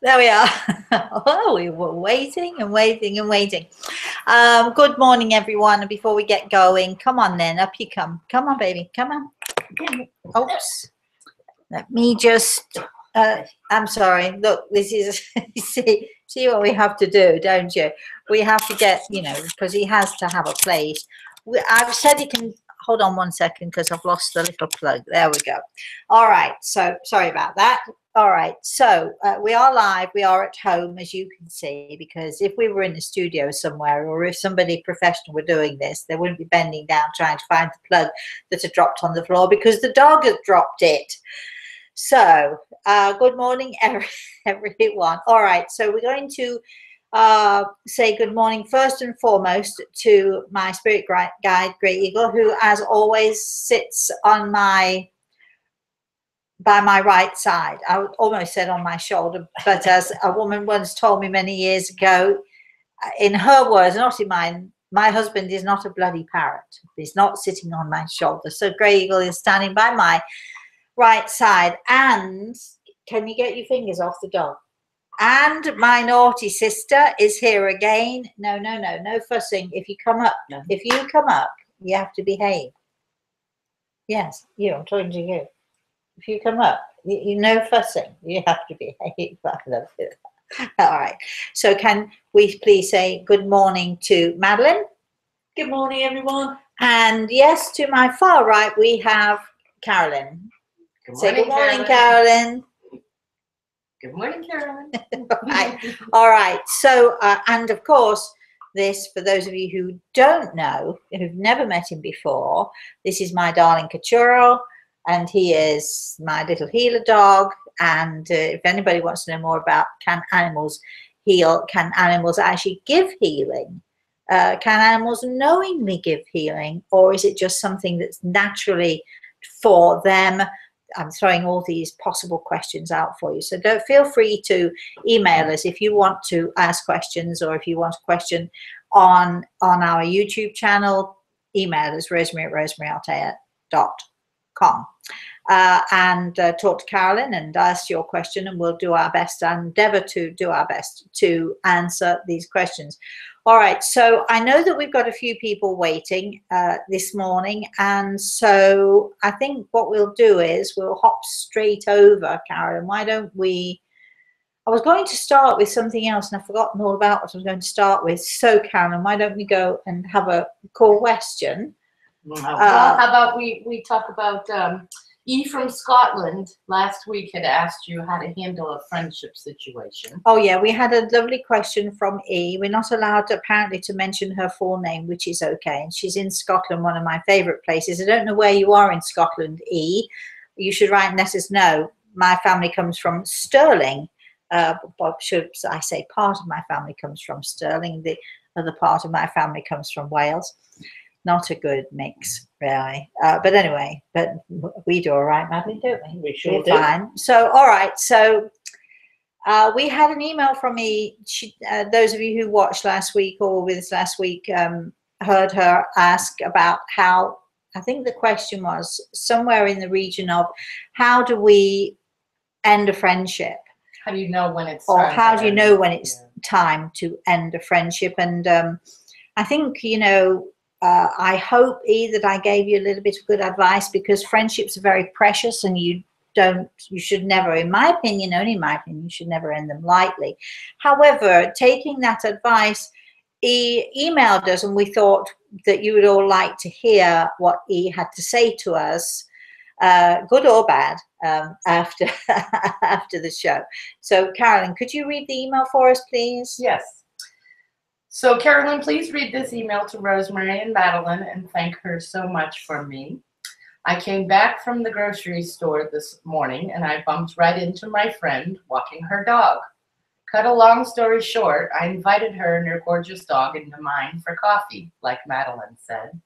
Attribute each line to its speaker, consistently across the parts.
Speaker 1: There we are. Oh, we were waiting and waiting and waiting. Good morning, everyone. And before we get going, come on then, up you come. Come on, baby, come on. Oops. Let me just, I'm sorry. Look, this is, see what we have to do, don't you? We have to get, because he has to have a place. I've said he can, hold on one second because I've lost the little plug. There we go. All right. So sorry about that. All right, so we are live. We are at home, as you can see, because if we were in the studio somewhere, or if somebody professional were doing this, they wouldn't be bending down trying to find the plug that had dropped on the floor because the dog has dropped it. So, good morning, everyone. All right, so we're going to say good morning first and foremost to my spirit guide, Great Eagle, who, as always, sits on by my right side. I almost said on my shoulder, but as a woman once told me many years ago, in her words, not in mine, my husband is not a bloody parrot. He's not sitting on my shoulder. So Grey Eagle is standing by my right side. And can you get your fingers off the dog? And my naughty sister is here again. No fussing. If you come up, you have to behave. Yes, I'm talking to you. If you come up, you no fussing. You have to behave. I love it. All right. So can we please say good morning to Madeline?
Speaker 2: Good morning, everyone.
Speaker 1: And yes, to my far right, we have Carolyn.
Speaker 2: Good morning,
Speaker 1: say good morning, Carolyn.
Speaker 2: Good morning, Carolyn.
Speaker 1: All right. So, and of course, this, for those of you who don't know, who've never met him before, this is my darling Cachorro. And he is my little healer dog. And if anybody wants to know more about can animals heal, can animals actually give healing? Can animals knowingly give healing? Or is it just something that's naturally for them? I'm throwing all these possible questions out for you. So don't feel free to email us if you want to ask questions, or if you want a question on our YouTube channel, email us rosemary@rosemaryalte.com. And talk to Carolyn and ask your question, and we'll do our best and endeavor to do our best to answer these questions. All right, so I know that we've got a few people waiting this morning, and so I think what we'll do is we'll hop straight over. Carolyn, why don't we, I was going to start with something else and I've forgotten all about what I was going to start with. So Carolyn, why don't we go and have a question?
Speaker 2: Well, how about we talk about E from Scotland last week had asked you how to handle a friendship situation.
Speaker 1: Oh yeah, we had a lovely question from E. We're not allowed apparently to mention her full name, which is okay. And she's in Scotland, one of my favourite places. I don't know where you are in Scotland, E. You should write and let us know. My family comes from Stirling. Should I say part of my family comes from Stirling. The other part of my family comes from Wales. Not a good mix, really. But anyway, but we do all right, Madeline, don't we?
Speaker 2: We sure do.
Speaker 1: Fine. So, all right. So we had an email from me. Those of you who watched last week or were with us last week heard her ask about how, I think the question was somewhere in the region of how do we end a friendship?
Speaker 2: How do you know when it's
Speaker 1: or
Speaker 2: time? Or
Speaker 1: how do you know when it's time to end a friendship? And I think, I hope, E, that I gave you a little bit of good advice, because friendships are very precious, and you should never, in my opinion, only in my opinion, you should never end them lightly. However, taking that advice, E emailed us, and we thought that you would all like to hear what E had to say to us, good or bad, after the show. So, Carolyn, could you read the email for us, please?
Speaker 2: Yes. So, Carolyn, please read this email to Rosemary and Madeline and thank her so much for me. I came back from the grocery store this morning and I bumped right into my friend walking her dog. Cut a long story short, I invited her and her gorgeous dog into mine for coffee, like Madeline said.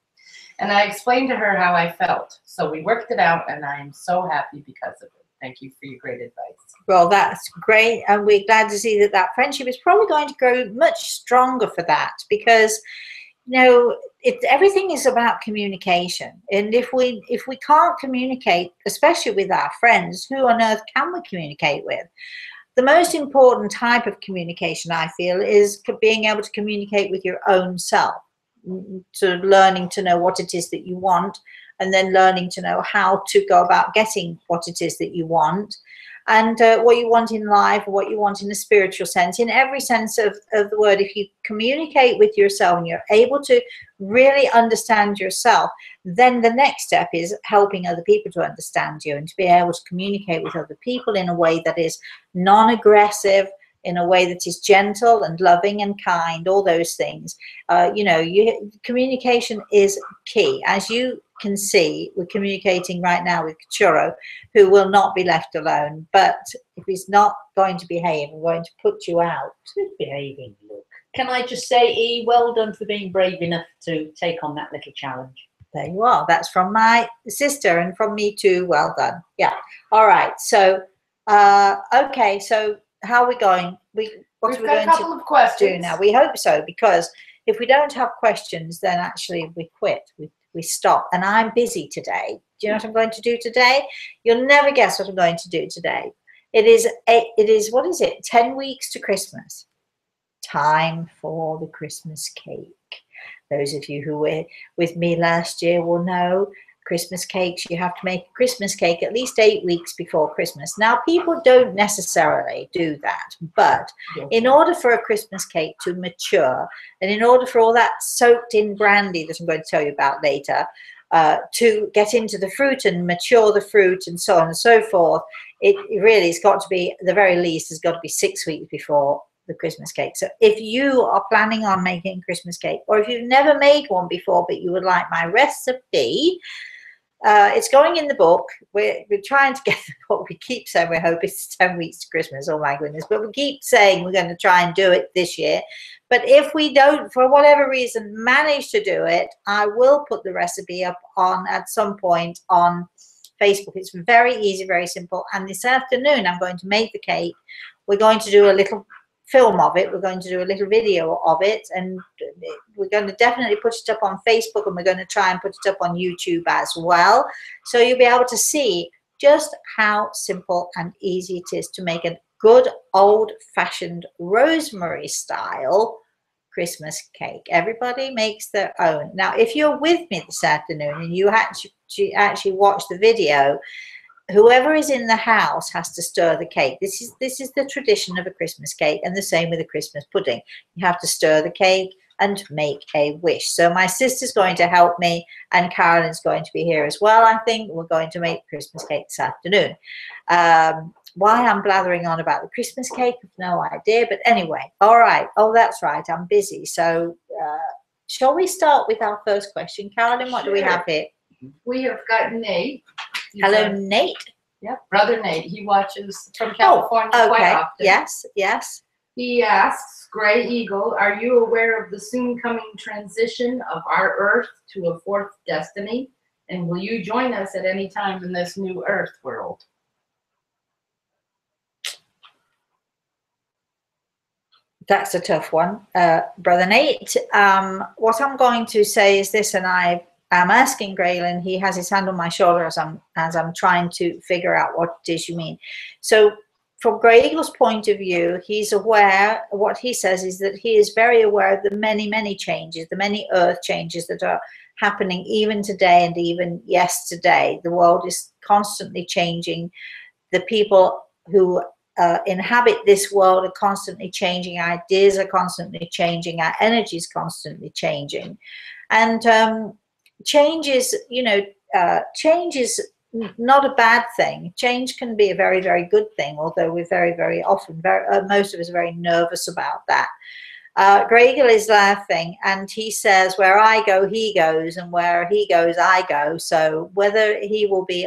Speaker 2: And I explained to her how I felt. So we worked it out, and I am so happy because of it. Thank you for your great advice.
Speaker 1: Well, that's great. And we're glad to see that that friendship is probably going to grow much stronger for that, because, everything is about communication. And if we can't communicate, especially with our friends, who on earth can we communicate with? the most important type of communication, I feel, is being able to communicate with your own self, sort of learning to know what it is that you want, and then learning to know how to go about getting what it is that you want, and what you want in life, what you want in a spiritual sense, in every sense of the word. If you communicate with yourself and you're able to really understand yourself, then the next step is helping other people to understand you and to be able to communicate with other people in a way that is non-aggressive, in a way that is gentle and loving and kind, all those things. Communication is key. As you can see, we're communicating right now with Churro, who will not be left alone. But if he's not going to behave, we're going to put you out.
Speaker 3: Good behaving, look. Can I just say, E, well done for being brave enough to take on that little challenge.
Speaker 1: There you are. That's from my sister and from me too. Well done. Yeah. All right. So, okay. So, how are we going? What are we going to do now? We hope so, because if we don't have questions, then actually we quit. We stop. And I'm busy today. Do you know what I'm going to do today? You'll never guess what I'm going to do today. It is what is it? 10 weeks to Christmas. Time for the Christmas cake. Those of you who were with me last year will know Christmas cakes. You have to make a Christmas cake at least 8 weeks before Christmas. Now, people don't necessarily do that, but in order for a Christmas cake to mature, and in order for all that soaked in brandy that I'm going to tell you about later, to get into the fruit and mature the fruit and so on and so forth, it really has got to be, the very least, has got to be 6 weeks before the Christmas cake. So if you are planning on making a Christmas cake, or if you've never made one before but you would like my recipe, it's going in the book. We're trying to get the book. We keep saying we hope it's 10 weeks to Christmas. Oh my goodness. But we keep saying we're going to try and do it this year. But if we don't, for whatever reason, manage to do it, I will put the recipe up at some point on Facebook. It's very easy, very simple. And this afternoon, I'm going to make the cake. We're going to do a little film of it. We're going to do a little video of it, and we're going to definitely put it up on Facebook, and we're going to try and put it up on YouTube as well, so you'll be able to see just how simple and easy it is to make a good old-fashioned Rosemary style Christmas cake. Everybody makes their own. Now, if you're with me this afternoon and you actually watch the video, whoever is in the house has to stir the cake. This is the tradition of a Christmas cake, and the same with a Christmas pudding. You have to stir the cake and make a wish. So my sister's going to help me, and Carolyn's going to be here as well. I think we're going to make Christmas cake this afternoon. Why I'm blathering on about the Christmas cake, I've no idea. But anyway, all right. Oh, that's right. I'm busy. So shall we start with our first question? Carolyn, what do we have here?
Speaker 2: We have got Nate.
Speaker 1: Hello, Nate.
Speaker 2: Yep, brother Nate. He watches from California quite often.
Speaker 1: Yes, yes.
Speaker 2: He asks, Gray Eagle, are you aware of the soon coming transition of our Earth to a fourth destiny? And will you join us at any time in this new Earth world?
Speaker 1: That's a tough one, brother Nate. What I'm going to say is this, and I'm asking Graylin. He has his hand on my shoulder as I'm trying to figure out what it is you mean. So, from Grey Eagle's point of view, he's aware. What he says is that he is very aware of the many changes, the many Earth changes that are happening even today and even yesterday. The world is constantly changing. The people who inhabit this world are constantly changing. Ideas are constantly changing. Our energy is constantly changing, and change is, change is not a bad thing. Change can be a very, very good thing, although we're very often, most of us are very nervous about that. Gregor is laughing, and he says, where I go, he goes, and where he goes, I go. So wherever he will be,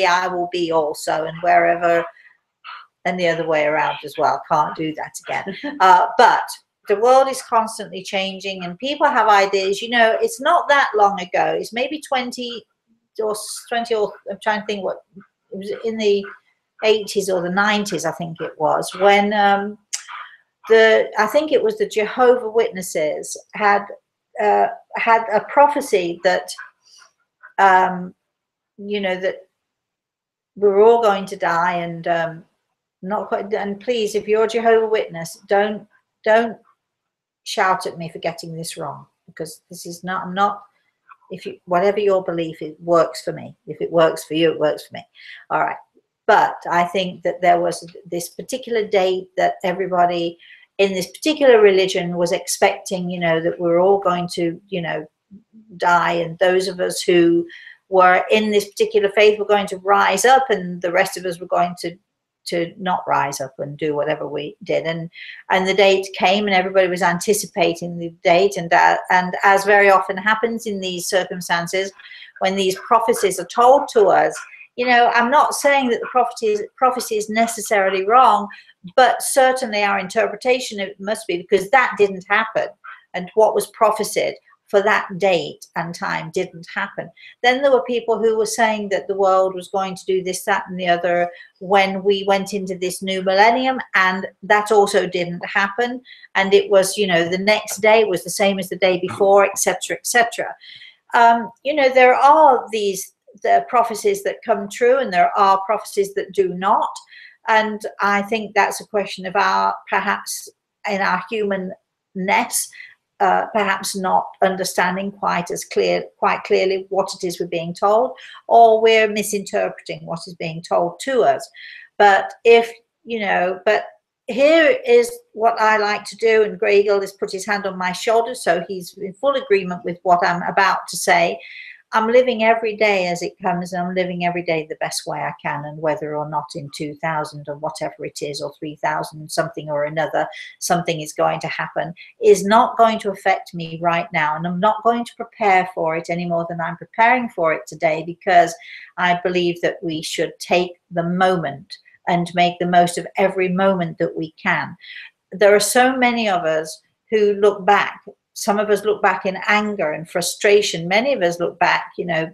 Speaker 1: I will be also, and wherever, and the other way around as well. Can't do that again. But the world is constantly changing, and people have ideas. It's not that long ago. It's maybe 20 or I'm trying to think what it was, in the 80s or the 90s, I think it was, when I think it was the Jehovah Witnesses had a prophecy that that we were all going to die, and not quite. And please, if you're Jehovah's Witness, don't shout at me for getting this wrong, because this is not. I'm not. If you, whatever your belief is, works for me. If it works for you, it works for me. All right. But I think that there was this particular date that everybody in this particular religion was expecting, you know, that we're all going to, you know, die, and those of us who were in this particular faith were going to rise up, and the rest of us were going to not rise up and do whatever we did. And the date came, and everybody was anticipating the date, and as very often happens in these circumstances, when these prophecies are told to us, you know, I'm not saying that the prophecy is necessarily wrong, but certainly our interpretation, it must be, because that didn't happen, and what was prophesied for that date and time didn't happen. Then there were people who were saying that the world was going to do this, that, and the other when we went into this new millennium, and that also didn't happen. And it was, you know, the next day was the same as the day before, etc., etc. You know, there are the prophecies that come true, and there are prophecies that do not. And I think that's a question of our, perhaps in our humanness, perhaps not understanding quite clearly what it is we're being told, or we're misinterpreting what is being told to us. But if, you know, but here is what I like to do, and Grey Eagle has put his hand on my shoulder, so he's in full agreement with what I'm about to say. I'm living every day as it comes, and I'm living every day the best way I can, and whether or not in 2000 or whatever it is, or 3000 something or another, something is going to happen, is not going to affect me right now, and I'm not going to prepare for it any more than I'm preparing for it today, because I believe that we should take the moment and make the most of every moment that we can. There are so many of us who look back. Some of us look back in anger and frustration. Many of us look back, you know,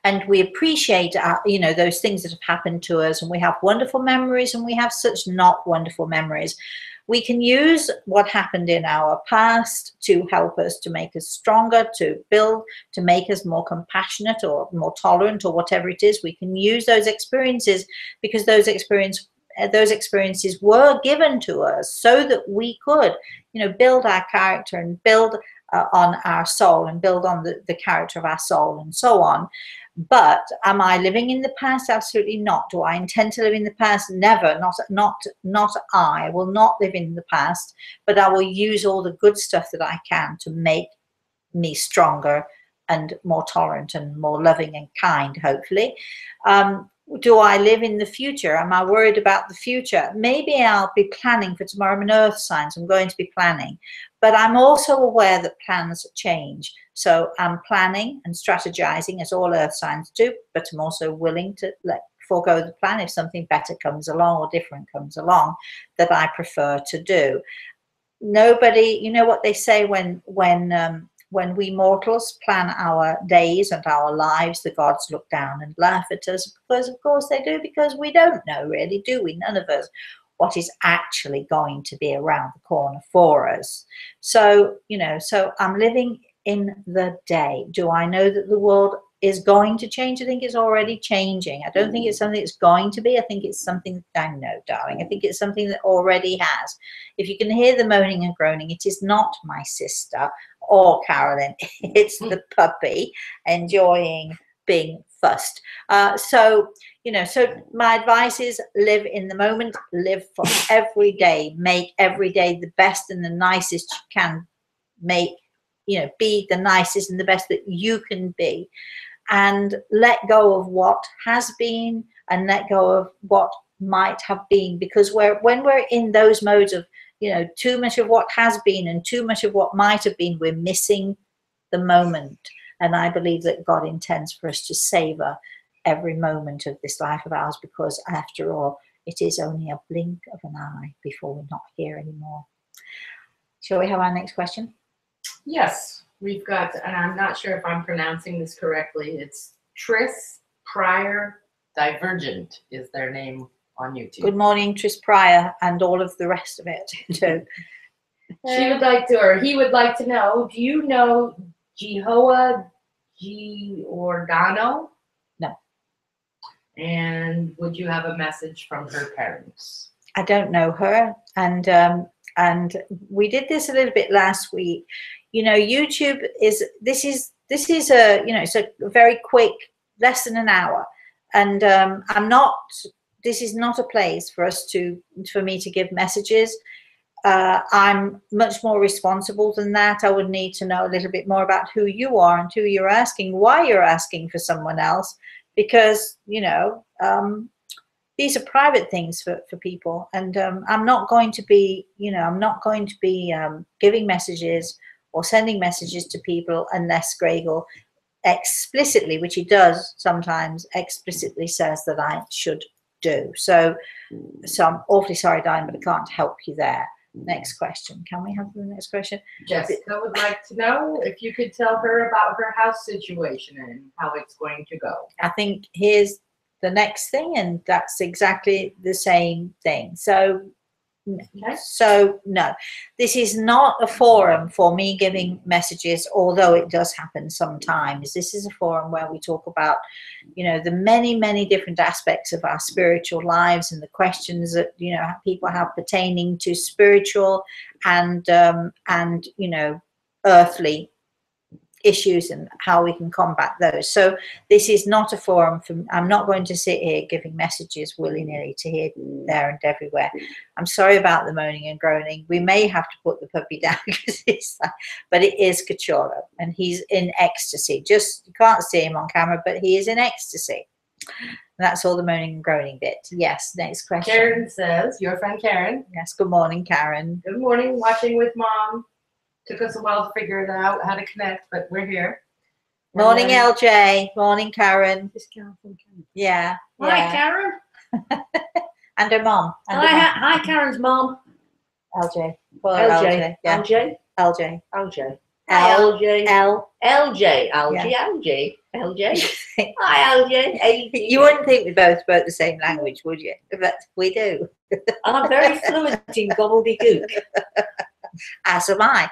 Speaker 1: and we appreciate, you know, those things that have happened to us, and we have wonderful memories, and we have such not wonderful memories. We can use what happened in our past to help us, to make us stronger, to build, to make us more compassionate or more tolerant, or whatever it is. We can use those experiences, because those experiences were given to us so that we could, you know, build our character and build on our soul, and build on the character of our soul, and so on. But am I living in the past? Absolutely not. Do I intend to live in the past? Never. Not I will not live in the past, but I will use all the good stuff that I can to make me stronger and more tolerant and more loving and kind, hopefully. Do I live in the future? Am I worried about the future? Maybe I'll be planning for tomorrow. I'm an earth sign, so I'm going to be planning. But I'm also aware that plans change. So I'm planning and strategizing, as all earth signs do, but I'm also willing to forego the plan if something better comes along or different comes along that I prefer to do. Nobody, you know what they say, when we mortals plan our days and our lives, the gods look down and laugh at us, because of course they do, because we don't know really, do we? None of us, what is actually going to be around the corner for us. So, you know, so I'm living in the day. Do I know that the world is going to change? I think it's already changing. I don't think it's something that's going to be. I think it's something that I know, darling. I think it's something that already has. If you can hear the moaning and groaning, it is not my sister or Carolyn. It's the puppy enjoying being fussed. So, you know, so my advice is live in the moment, live for every day, make every day the best and the nicest you can make, you know, be the nicest and the best that you can be, and let go of what has been and let go of what might have been, because when we're in those modes of, you know, too much of what has been and too much of what might have been, we're missing the moment. And I believe that God intends for us to savor every moment of this life of ours, because after all, it is only a blink of an eye before we're not here anymore. Shall we have our next question?
Speaker 2: Yes, we've got, and I'm not sure if I'm pronouncing this correctly, it's Tris Pryor Divergent is their name on YouTube.
Speaker 1: Good morning, Tris Pryor, and all of the rest of it too.
Speaker 2: She would like to, or he would like to know, do you know Jehovah Giordano?
Speaker 1: No.
Speaker 2: And would you have a message from her parents?
Speaker 1: I don't know her, and we did this a little bit last week. You know, YouTube is this is a, you know, it's a very quick, less than an hour, and I'm not. This is not a place for me to give messages. I'm much more responsible than that. I would need to know a little bit more about who you are and who you're asking, why you're asking for someone else, because, you know, these are private things for people. And I'm not going to be, you know, I'm not going to be giving messages or sending messages to people unless Gregor explicitly, which he does sometimes, explicitly says that I should do. So I'm awfully sorry, Diane, but I can't help you there. Next question. Can we have the next question?
Speaker 2: Jessica would like to know if you could tell her about her house situation and how it's going to go.
Speaker 1: I think here's the next thing, and that's exactly the same thing. So no, this is not a forum for me giving messages, although it does happen sometimes. This is a forum where we talk about, you know, the many different aspects of our spiritual lives and the questions that, you know, people have pertaining to spiritual and you know, earthly issues and how we can combat those. So this is not a forum for, I'm not going to sit here giving messages willy-nilly to here, there and everywhere. I'm sorry about the moaning and groaning. We may have to put the puppy down because it's like, but it is Cachorro and he's in ecstasy. Just, you can't see him on camera, but he is in ecstasy. That's all the moaning and groaning bit. Yes, next question.
Speaker 2: Karen says, your friend Karen.
Speaker 1: Yes, good morning, Karen.
Speaker 2: Good morning, watching with Mom. Took us a while to figure it out, how to connect, but we're here.
Speaker 1: Morning, LJ. Morning, Karen.
Speaker 3: This Karen from Karen.
Speaker 1: Yeah.
Speaker 3: Hi, Karen.
Speaker 1: And her mom.
Speaker 3: Hi, Karen's mom.
Speaker 1: LJ.
Speaker 3: LJ.
Speaker 1: Yeah.
Speaker 3: LJ.
Speaker 1: LJ.
Speaker 3: LJ.
Speaker 1: LJ.
Speaker 3: LJ. Hi, LJ.
Speaker 1: You wouldn't think we both spoke the same language, would you? But we do.
Speaker 3: I'm very fluent in gobbledygook.
Speaker 1: As am I.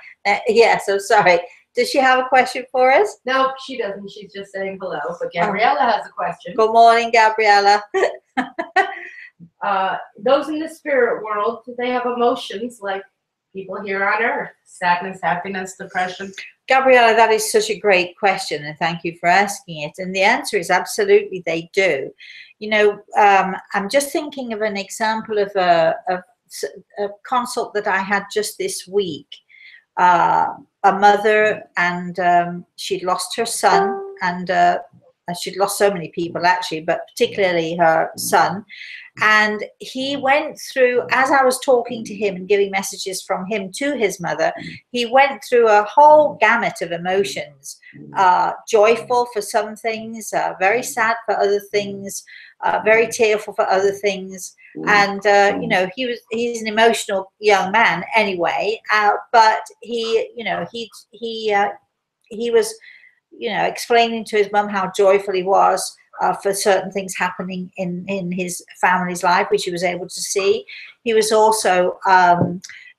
Speaker 1: Yeah, so sorry. Does she have a question for us?
Speaker 2: No, she doesn't. She's just saying hello. But Gabriella has a question.
Speaker 1: Good morning, Gabriella.
Speaker 2: Those in the spirit world, do they have emotions like people here on earth? Sadness, happiness, depression?
Speaker 1: Gabriella, that is such a great question, and thank you for asking it. And the answer is absolutely they do. You know, I'm just thinking of an example of a consult that I had just this week. A mother, and she'd lost her son, and she'd lost so many people actually, but particularly her son. And he went through, as I was talking to him and giving messages from him to his mother, he went through a whole gamut of emotions, joyful for some things, very sad for other things, very tearful for other things. And you know, he's an emotional young man anyway, but he was, you know, explaining to his mum how joyful he was for certain things happening in his family's life, which he was able to see. He was also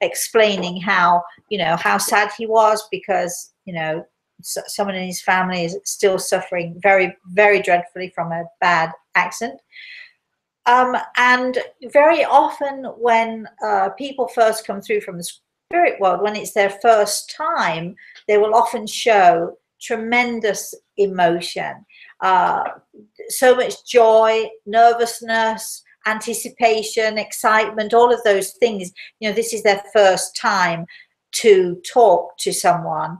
Speaker 1: explaining how, you know, how sad he was because, you know, someone in his family is still suffering very dreadfully from a bad accident. And very often when people first come through from the spirit world, when it's their first time, they will often show tremendous emotion, so much joy, nervousness, anticipation, excitement, all of those things. You know, this is their first time to talk to someone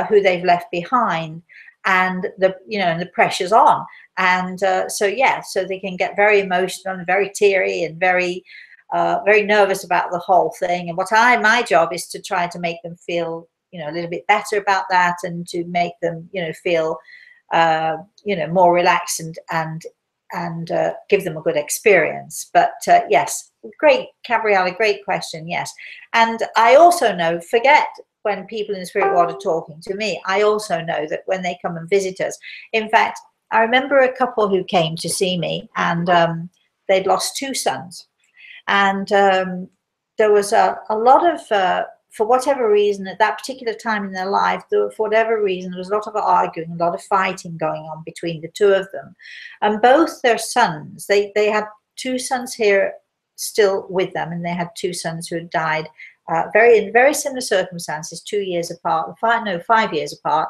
Speaker 1: who they've left behind, and the pressure's on. And so they can get very emotional and very teary and very nervous about the whole thing. And my job is to try to make them feel, you know, a little bit better about that, and to make them, you know, feel, you know, more relaxed and give them a good experience. But yes, great, Gabriella, great question. Yes, and I also know, forget when people in the spirit world are talking to me, I also know that when they come and visit us, in fact, I remember a couple who came to see me, and they'd lost two sons, and there was a lot of for whatever reason, at that particular time in their life, for whatever reason, there was a lot of arguing, a lot of fighting going on between the two of them. And both their sons, they had two sons here still with them, and they had two sons who had died in very similar circumstances, 2 years apart, 5 years apart.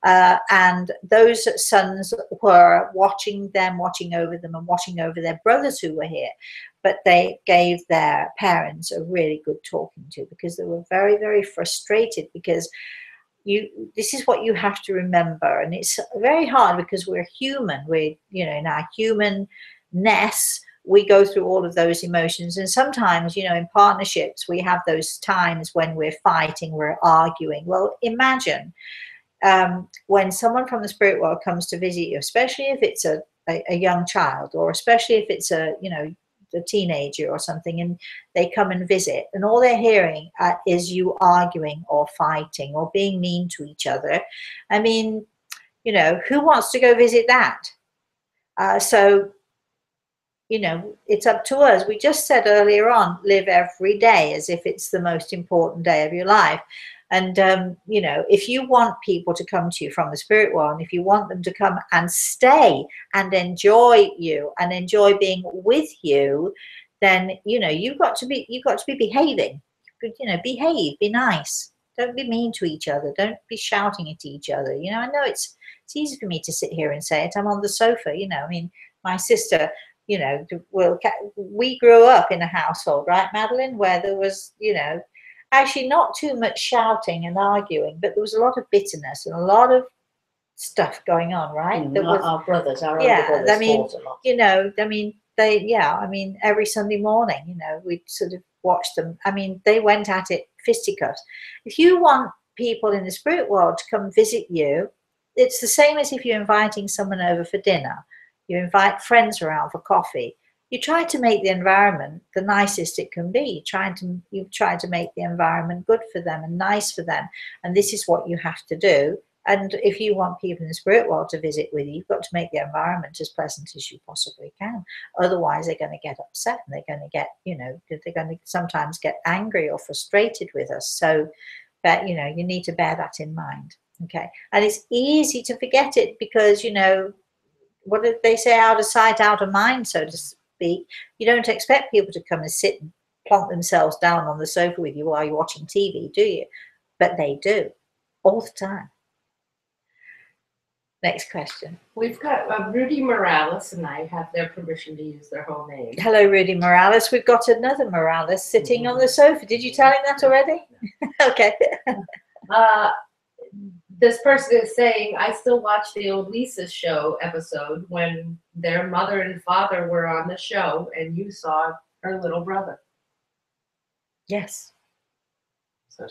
Speaker 1: And those sons were watching over them, and watching over their brothers who were here. But they gave their parents a really good talking to, because they were very, very frustrated, because this is what you have to remember. And it's very hard because we're human. In our humanness, we go through all of those emotions. And sometimes, in partnerships, we have those times when we're fighting, we're arguing. Well, imagine when someone from the spirit world comes to visit you, especially if it's a young child, or especially if it's a teenager or something, and they come and visit, and all they're hearing is you arguing or fighting or being mean to each other. I mean, who wants to go visit that? So it's up to us. We just said earlier on, live every day as if it's the most important day of your life. And, if you want people to come to you from the spirit world, and if you want them to come and stay and enjoy you and enjoy being with you, then, you've got to be behaving. Behave, be nice. Don't be mean to each other. Don't be shouting at each other. I know it's easy for me to sit here and say it. I'm on the sofa, my sister, we grew up in a household, right, Madeline, where there was, actually not too much shouting and arguing, but there was a lot of bitterness and a lot of stuff going on, right?
Speaker 3: Our brothers, our older brothers fought a lot.
Speaker 1: Every Sunday morning, we'd sort of watch them. They went at it fisticuffs. If you want people in the spirit world to come visit you, it's the same as if you're inviting someone over for dinner. You invite friends around for coffee. You try to make the environment the nicest it can be. You try to make the environment good for them and nice for them. And this is what you have to do. And if you want people in the spirit world to visit with you, you've got to make the environment as pleasant as you possibly can. Otherwise, they're going to get upset, and they're going to get, they're going to sometimes get angry or frustrated with us. So that, you need to bear that in mind. Okay. And it's easy to forget it because, what did they say? Out of sight, out of mind, so to speak. You don't expect people to come and sit and plonk themselves down on the sofa with you while you're watching TV, do you? But they do, all the time. Next question.
Speaker 2: We've got Rudy Morales, and I have their permission to use their whole name.
Speaker 1: Hello, Rudy Morales. We've got another Morales sitting on the sofa. Did you tell him that already? Okay.
Speaker 2: This person is saying, I still watch the old Lisa's show episode when their mother and father were on the show and you saw her little brother.
Speaker 1: Yes.
Speaker 2: So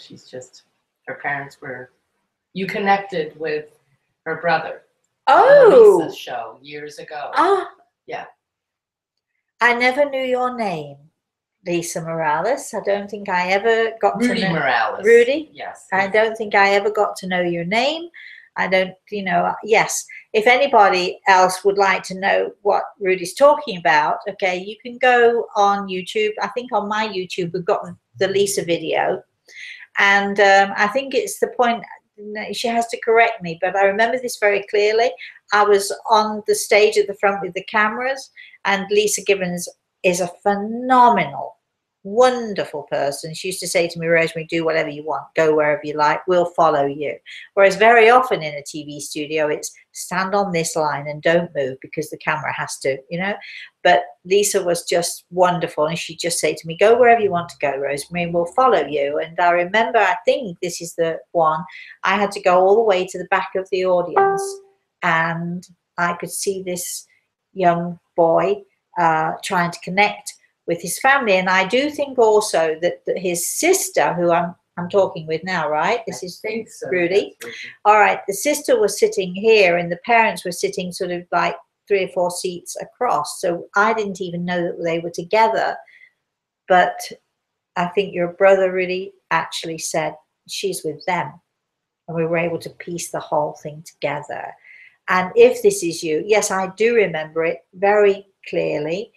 Speaker 2: her parents you connected with her brother.
Speaker 1: Oh.
Speaker 2: On Lisa's show years ago.
Speaker 1: Ah.
Speaker 2: Yeah.
Speaker 1: I never knew your name, Lisa Morales. I don't think I ever got
Speaker 2: Rudy
Speaker 1: to know
Speaker 2: Morales.
Speaker 1: Rudy.
Speaker 2: Yes.
Speaker 1: I don't think I ever got to know your name. I don't, yes. If anybody else would like to know what Rudy's talking about, okay, you can go on YouTube. I think on my YouTube we've got the Lisa video, and I think it's the point. She has to correct me, but I remember this very clearly. I was on the stage at the front with the cameras, and Lisa Gibbons is a phenomenal, wonderful person. She used to say to me, Rosemary, do whatever you want, go wherever you like, we'll follow you. Whereas very often in a TV studio, it's stand on this line and don't move because the camera has to, But Lisa was just wonderful, and she'd just say to me, go wherever you want to go, Rosemary, we'll follow you. And I remember, I think this is the one, I had to go all the way to the back of the audience, and I could see this young boy trying to connect with his family. And I do think also that his sister, who I'm talking with now, right? This is Rudy. All right. The sister was sitting here and the parents were sitting sort of like 3 or 4 seats across. So I didn't even know that they were together. But I think your brother really actually said she's with them. And we were able to piece the whole thing together. And if this is you, yes, I do remember it very clearly.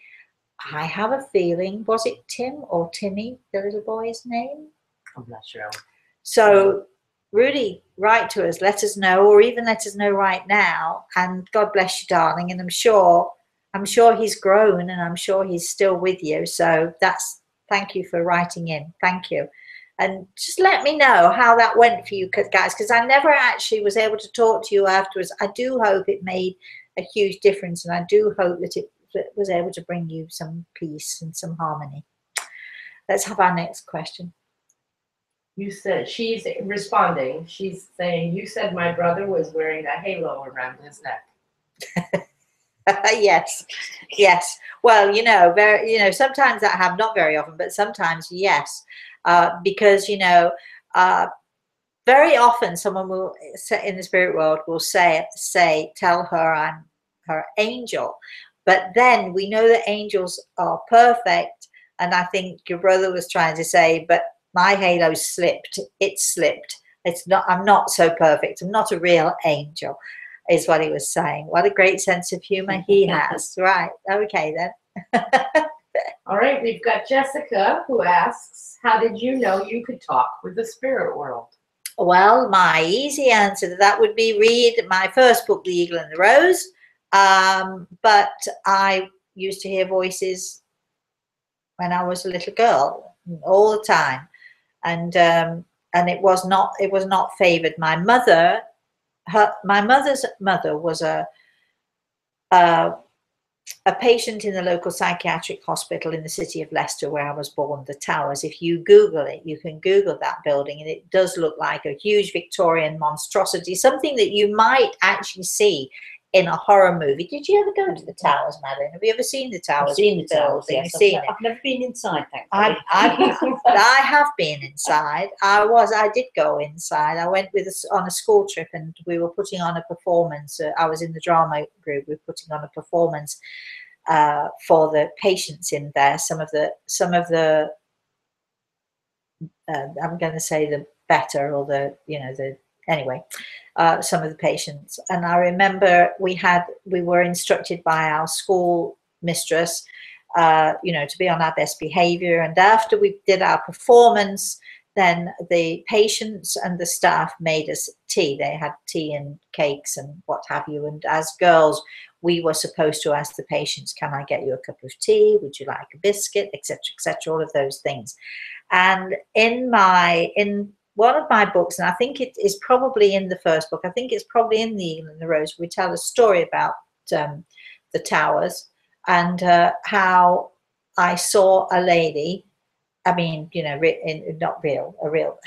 Speaker 1: I have a feeling, was it Tim or Timmy, the little boy's name?
Speaker 3: Oh, bless you.
Speaker 1: So, Rudy, write to us, let us know, or even let us know right now. And God bless you, darling. And I'm sure he's grown, and I'm sure he's still with you. So thank you for writing in. Thank you. And just let me know how that went for you guys, because I never actually was able to talk to you afterwards. I do hope it made a huge difference, and I do hope that it was able to bring you some peace and some harmony. Let's have our next question.
Speaker 2: You said, she's responding. She's saying, you said my brother was wearing a halo around his neck.
Speaker 1: Yes. Well, sometimes that happens, not very often, but sometimes yes, because very often someone will say in the spirit world will say tell her I'm her angel, but then we know that angels are perfect, and I think your brother was trying to say, but my halo slipped. It slipped. It's not. I'm not so perfect. I'm not a real angel, is what he was saying. What a great sense of humor he has. Right. Okay then.
Speaker 2: All right. We've got Jessica who asks, how did you know you could talk with the spirit world?
Speaker 1: Well, my easy answer to that would be read my first book, The Eagle and the Rose. But I used to hear voices when I was a little girl all the time. And it was not favored. My mother's mother was a patient in the local psychiatric hospital in the city of Leicester, where I was born, the Towers. If you Google it, you can Google that building, and it does look like a huge Victorian monstrosity, something that you might actually see in a horror movie. Did you ever go to the Towers, Madeline? Have you ever seen the Towers?
Speaker 3: I've seen the Towers, yes.
Speaker 1: I've
Speaker 3: never been inside, thankfully.
Speaker 1: I have been inside. I did go inside. I went on a school trip, and we were putting on a performance. I was in the drama group. We were putting on a performance for the patients in there. Some of the I'm going to say the better, or anyway, some of the patients. And I remember we were instructed by our school mistress, to be on our best behavior. And after we did our performance, then the patients and the staff made us tea. They had tea and cakes and what have you. And as girls, we were supposed to ask the patients, can I get you a cup of tea? Would you like a biscuit? Etc., etc., all of those things. And in one of my books, and I think it is probably in the first book, I think it's probably in The Eagle and the Rose, we tell a story about the Towers, and how I saw a lady. I mean, not real, a real.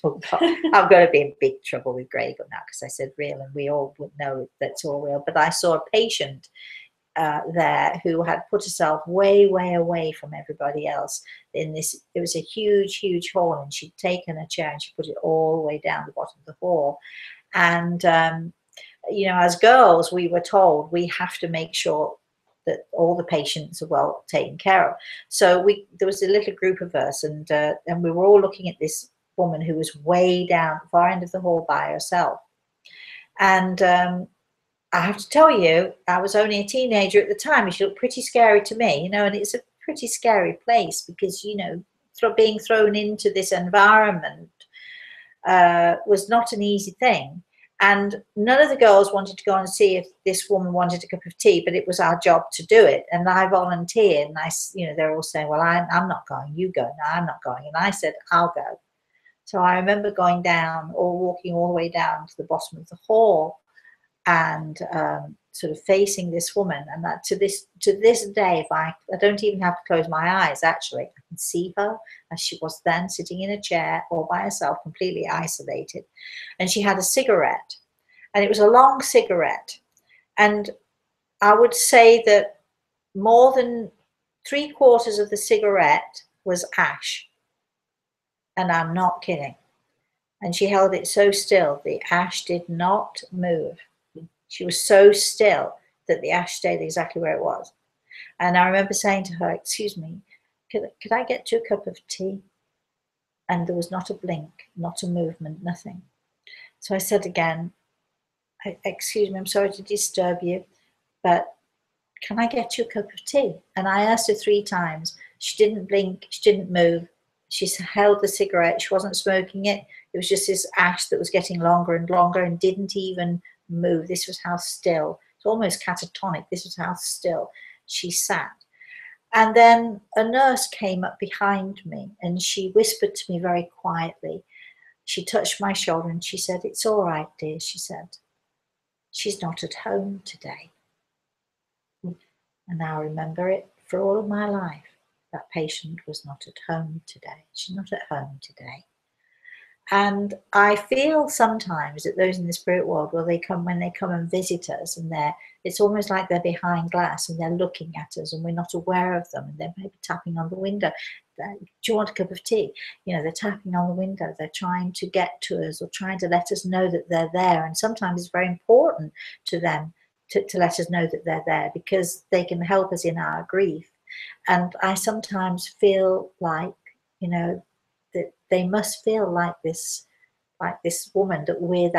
Speaker 1: Oh God, I'm going to be in big trouble with Greg on that, because I said real, and we all would know that's all real. But I saw a patient there who had put herself way, way away from everybody else. It was a huge, huge hall, and she'd taken a chair and she put it all the way down the bottom of the hall. And as girls, we were told we have to make sure that all the patients are well taken care of. So there was a little group of us, and we were all looking at this woman who was way down the far end of the hall by herself. And I have to tell you, I was only a teenager at the time, and she looked pretty scary to me, and it's a pretty scary place, because, being thrown into this environment was not an easy thing. And none of the girls wanted to go and see if this woman wanted a cup of tea, but it was our job to do it. And I volunteered, and they're all saying, well, I'm not going, you go. No, I'm not going. And I said, I'll go. So I remember going down, or walking all the way down to the bottom of the hall, and sort of facing this woman. And that to this day, if I don't even have to close my eyes, actually, I can see her as she was then, sitting in a chair all by herself, completely isolated. And she had a cigarette, and it was a long cigarette. And I would say that more than 3/4 of the cigarette was ash. And I'm not kidding. And she held it so still, the ash did not move. She was so still that the ash stayed exactly where it was. And I remember saying to her, excuse me, could I get you a cup of tea? And there was not a blink, not a movement, nothing. So I said again, excuse me, I'm sorry to disturb you, but can I get you a cup of tea? And I asked her 3 times. She didn't blink, she didn't move. She held the cigarette. She wasn't smoking it. It was just this ash that was getting longer and longer and didn't even move. This was how still. It's almost catatonic. This was how still she sat. And then a nurse came up behind me and she whispered to me very quietly. She touched my shoulder and she said, "It's all right, dear," she said. "She's not at home today." And I remember it for all of my life. That patient was not at home today. She's not at home today. And I feel sometimes that those in the spirit world, when they come and visit us, and it's almost like they're behind glass and they're looking at us and we're not aware of them, and they're maybe tapping on the window. "Do you want a cup of tea?" They're tapping on the window. They're trying to get to us or trying to let us know that they're there. And sometimes it's very important to them to let us know that they're there, because they can help us in our grief. And I sometimes feel like, that they must feel like this woman, that we're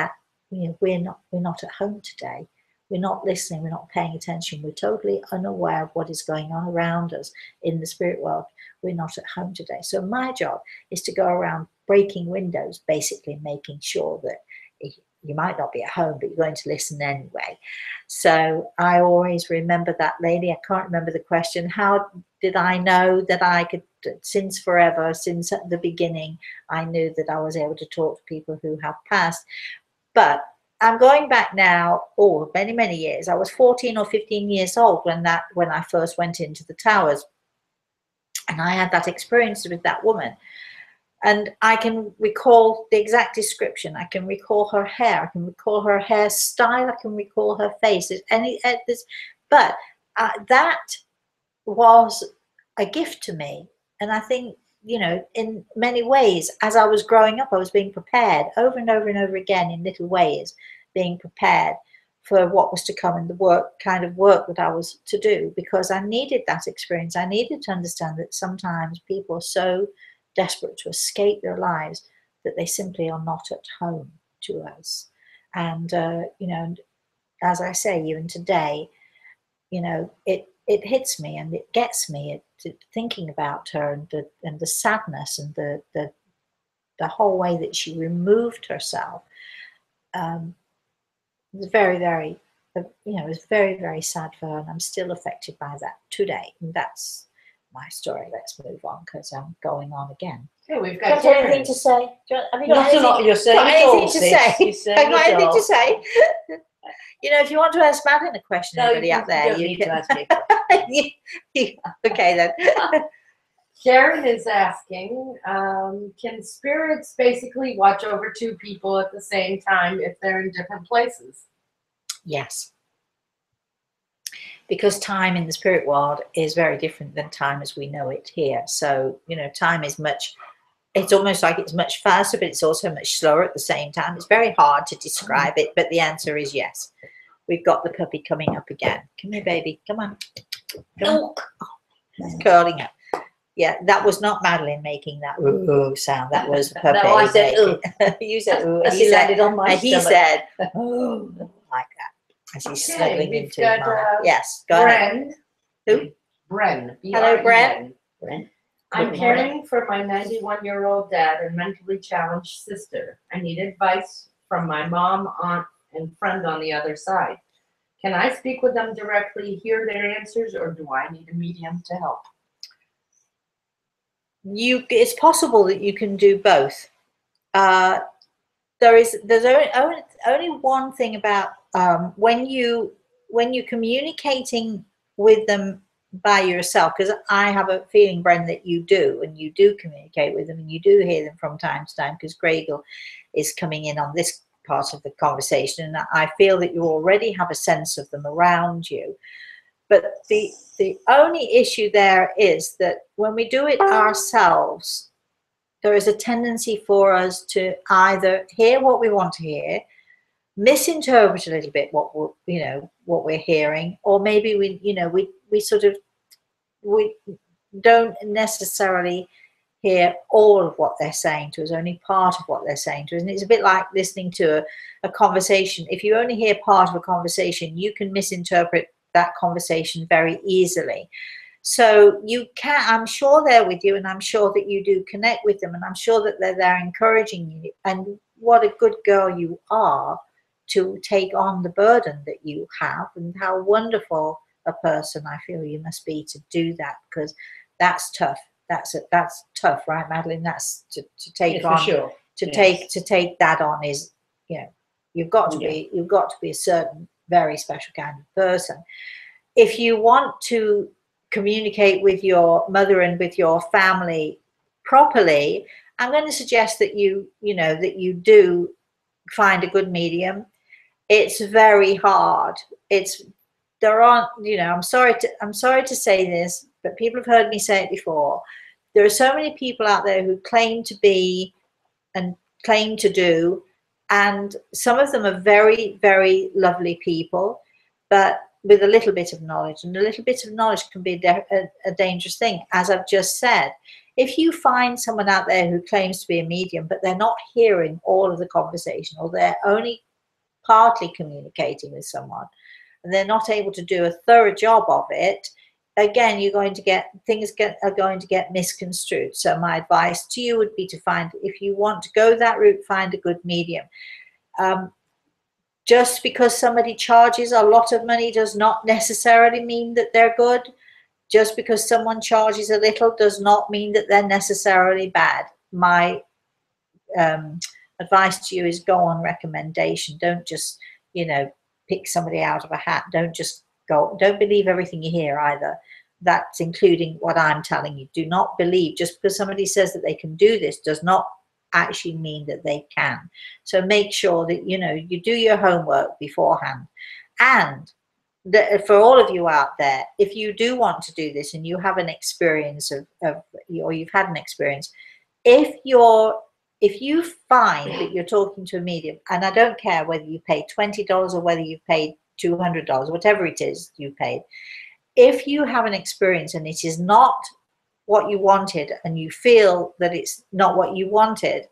Speaker 1: not at home today. We're not listening. We're not paying attention. We're totally unaware of what is going on around us in the spirit world. We're not at home today. So my job is to go around breaking windows, basically making sure that you might not be at home, but you're going to listen anyway. So I always remember that lady. I can't remember the question. How did I know that I could, since forever, since at the beginning, I knew that I was able to talk to people who have passed. But I'm going back now, many, many years. I was 14 or 15 years old when I first went into the towers. And I had that experience with that woman. And I can recall the exact description. I can recall her hair. I can recall her hairstyle. I can recall her face. But that was a gift to me. And I think, in many ways, as I was growing up, I was being prepared over and over and over again in little ways, being prepared for what was to come in the kind of work that I was to do, because I needed that experience. I needed to understand that sometimes people are so desperate to escape their lives that they simply are not at home to us. And as I say, even today, it hits me and it gets me thinking about her and the sadness and the whole way that she removed herself. It was very, very, it was very, very sad for her, and I'm still affected by that today. And that's my story. Let's move on, because I'm going on again.
Speaker 2: Okay, we've
Speaker 1: Do
Speaker 2: got
Speaker 1: you have anything to say? Have you got anything to say? Have you got anything to say? If you want to ask Madeline a question, anybody out there, you can. Okay then.
Speaker 2: Sharon is asking, can spirits basically watch over two people at the same time if they're in different places?
Speaker 1: Yes. Because time in the spirit world is very different than time as we know it here. So, time is it's almost like it's much faster, but it's also much slower at the same time. It's very hard to describe it, but the answer is yes. We've got the puppy coming up again. Come here, baby. Come on. Oh, it's curling up. Yeah, that was not Madeline making that ooh sound. That was the puppy.
Speaker 3: No, I said ooh.
Speaker 1: You said ooh.
Speaker 3: As he landed on my
Speaker 1: he said ooh, like that. As he's snuggling into his mom. Yes, go ahead. Who?
Speaker 2: Bren.
Speaker 1: Hello, Bren.
Speaker 3: Bren.
Speaker 2: I'm caring for my 91-year-old dad and mentally challenged sister. I need advice from my mom, aunt, and friend on the other side. Can I speak with them directly, hear their answers, or do I need a medium to help?
Speaker 1: It's possible that you can do both. There's only one thing about when you're communicating with them by yourself, because I have a feeling, Bren, that you do communicate with them and you do hear them from time to time, because Gregor is coming in on this part of the conversation, and I feel that you already have a sense of them around you. But the only issue there is that when we do it ourselves, there is a tendency for us to either hear what we want to hear, misinterpret a little bit what we're hearing, or maybe we don't necessarily hear all of what they're saying to us, only part of what they're saying to us. And it's a bit like listening to a conversation. If you only hear part of a conversation, you can misinterpret that conversation very easily. So you can, I'm sure they're with you, and I'm sure that you do connect with them, and I'm sure that they're there encouraging you. And what a good girl you are to take on the burden that you have, and how wonderful a person I feel you must be to do that, because that's tough. That's tough, right, Madeline? That's to take on,
Speaker 3: for sure.
Speaker 1: to take that on is, you know, you've got to be a certain very special kind of person. If you want to communicate with your mother and with your family properly, I'm going to suggest that you do find a good medium. It's very hard. There aren't, I'm sorry to say this, but people have heard me say it before. There are so many people out there who claim to be and claim to do, and some of them are very, very lovely people, but with a little bit of knowledge, and a little bit of knowledge can be a dangerous thing, as I've just said. If you find someone out there who claims to be a medium, but they're not hearing all of the conversation, or they're only partly communicating with someone, and they're not able to do a thorough job of it, again, you're going to get are going to get misconstrued. So my advice to you would be to find, if you want to go that route, find a good medium. Just because somebody charges a lot of money does not necessarily mean that they're good. Just because someone charges a little does not mean that they're necessarily bad. My advice to you is go on recommendation. Don't just, pick somebody out of a hat. Don't believe everything you hear either. That's including what I'm telling you. Do not believe, just because somebody says that they can do this does not actually mean that they can. So make sure that, you do your homework beforehand. And for all of you out there, if you do want to do this and you have an experience or you've had an experience, if you find that you're talking to a medium, and I don't care whether you pay $20 or whether you paid $200, whatever it is you paid, if you have an experience and it is not what you wanted, and you feel that it's not what you wanted,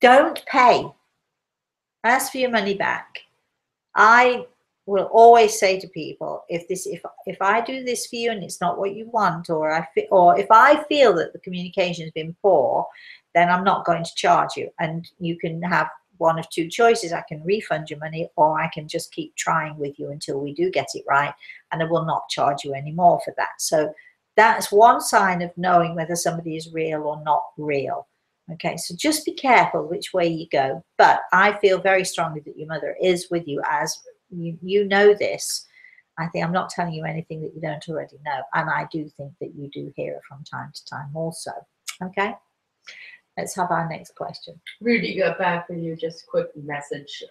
Speaker 1: don't pay. Ask for your money back. I will always say to people, if I do this for you and it's not what you want, or if I feel that the communication has been poor, then I'm not going to charge you. And you can have one of two choices. I can refund your money, or I can just keep trying with you until we do get it right, and I will not charge you anymore for that. So that's one sign of knowing whether somebody is real or not real. Okay, so just be careful which way you go. But I feel very strongly that your mother is with you, as you know this. I think I'm not telling you anything that you don't already know. And I do think that you do hear it from time to time also. Okay, let's have our next question.
Speaker 2: Rudy got back with you, just a quick message.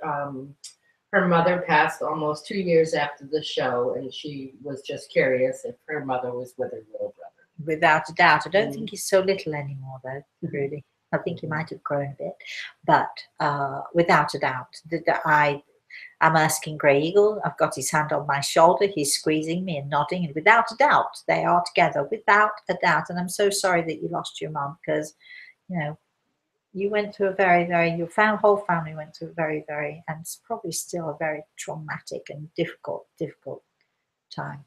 Speaker 2: Her mother passed almost 2 years after the show, and she was just curious if her mother was with her little brother.
Speaker 1: Without a doubt. I don't think he's so little anymore, though, Rudy. I think he might have grown a bit, but without a doubt, I'm asking Grey Eagle. I've got his hand on my shoulder. He's squeezing me and nodding, and without a doubt, they are together. Without a doubt. And I'm so sorry that you lost your mum, because, you went through a very, very, your whole family went through a very, very, and it's probably still a very traumatic and difficult time.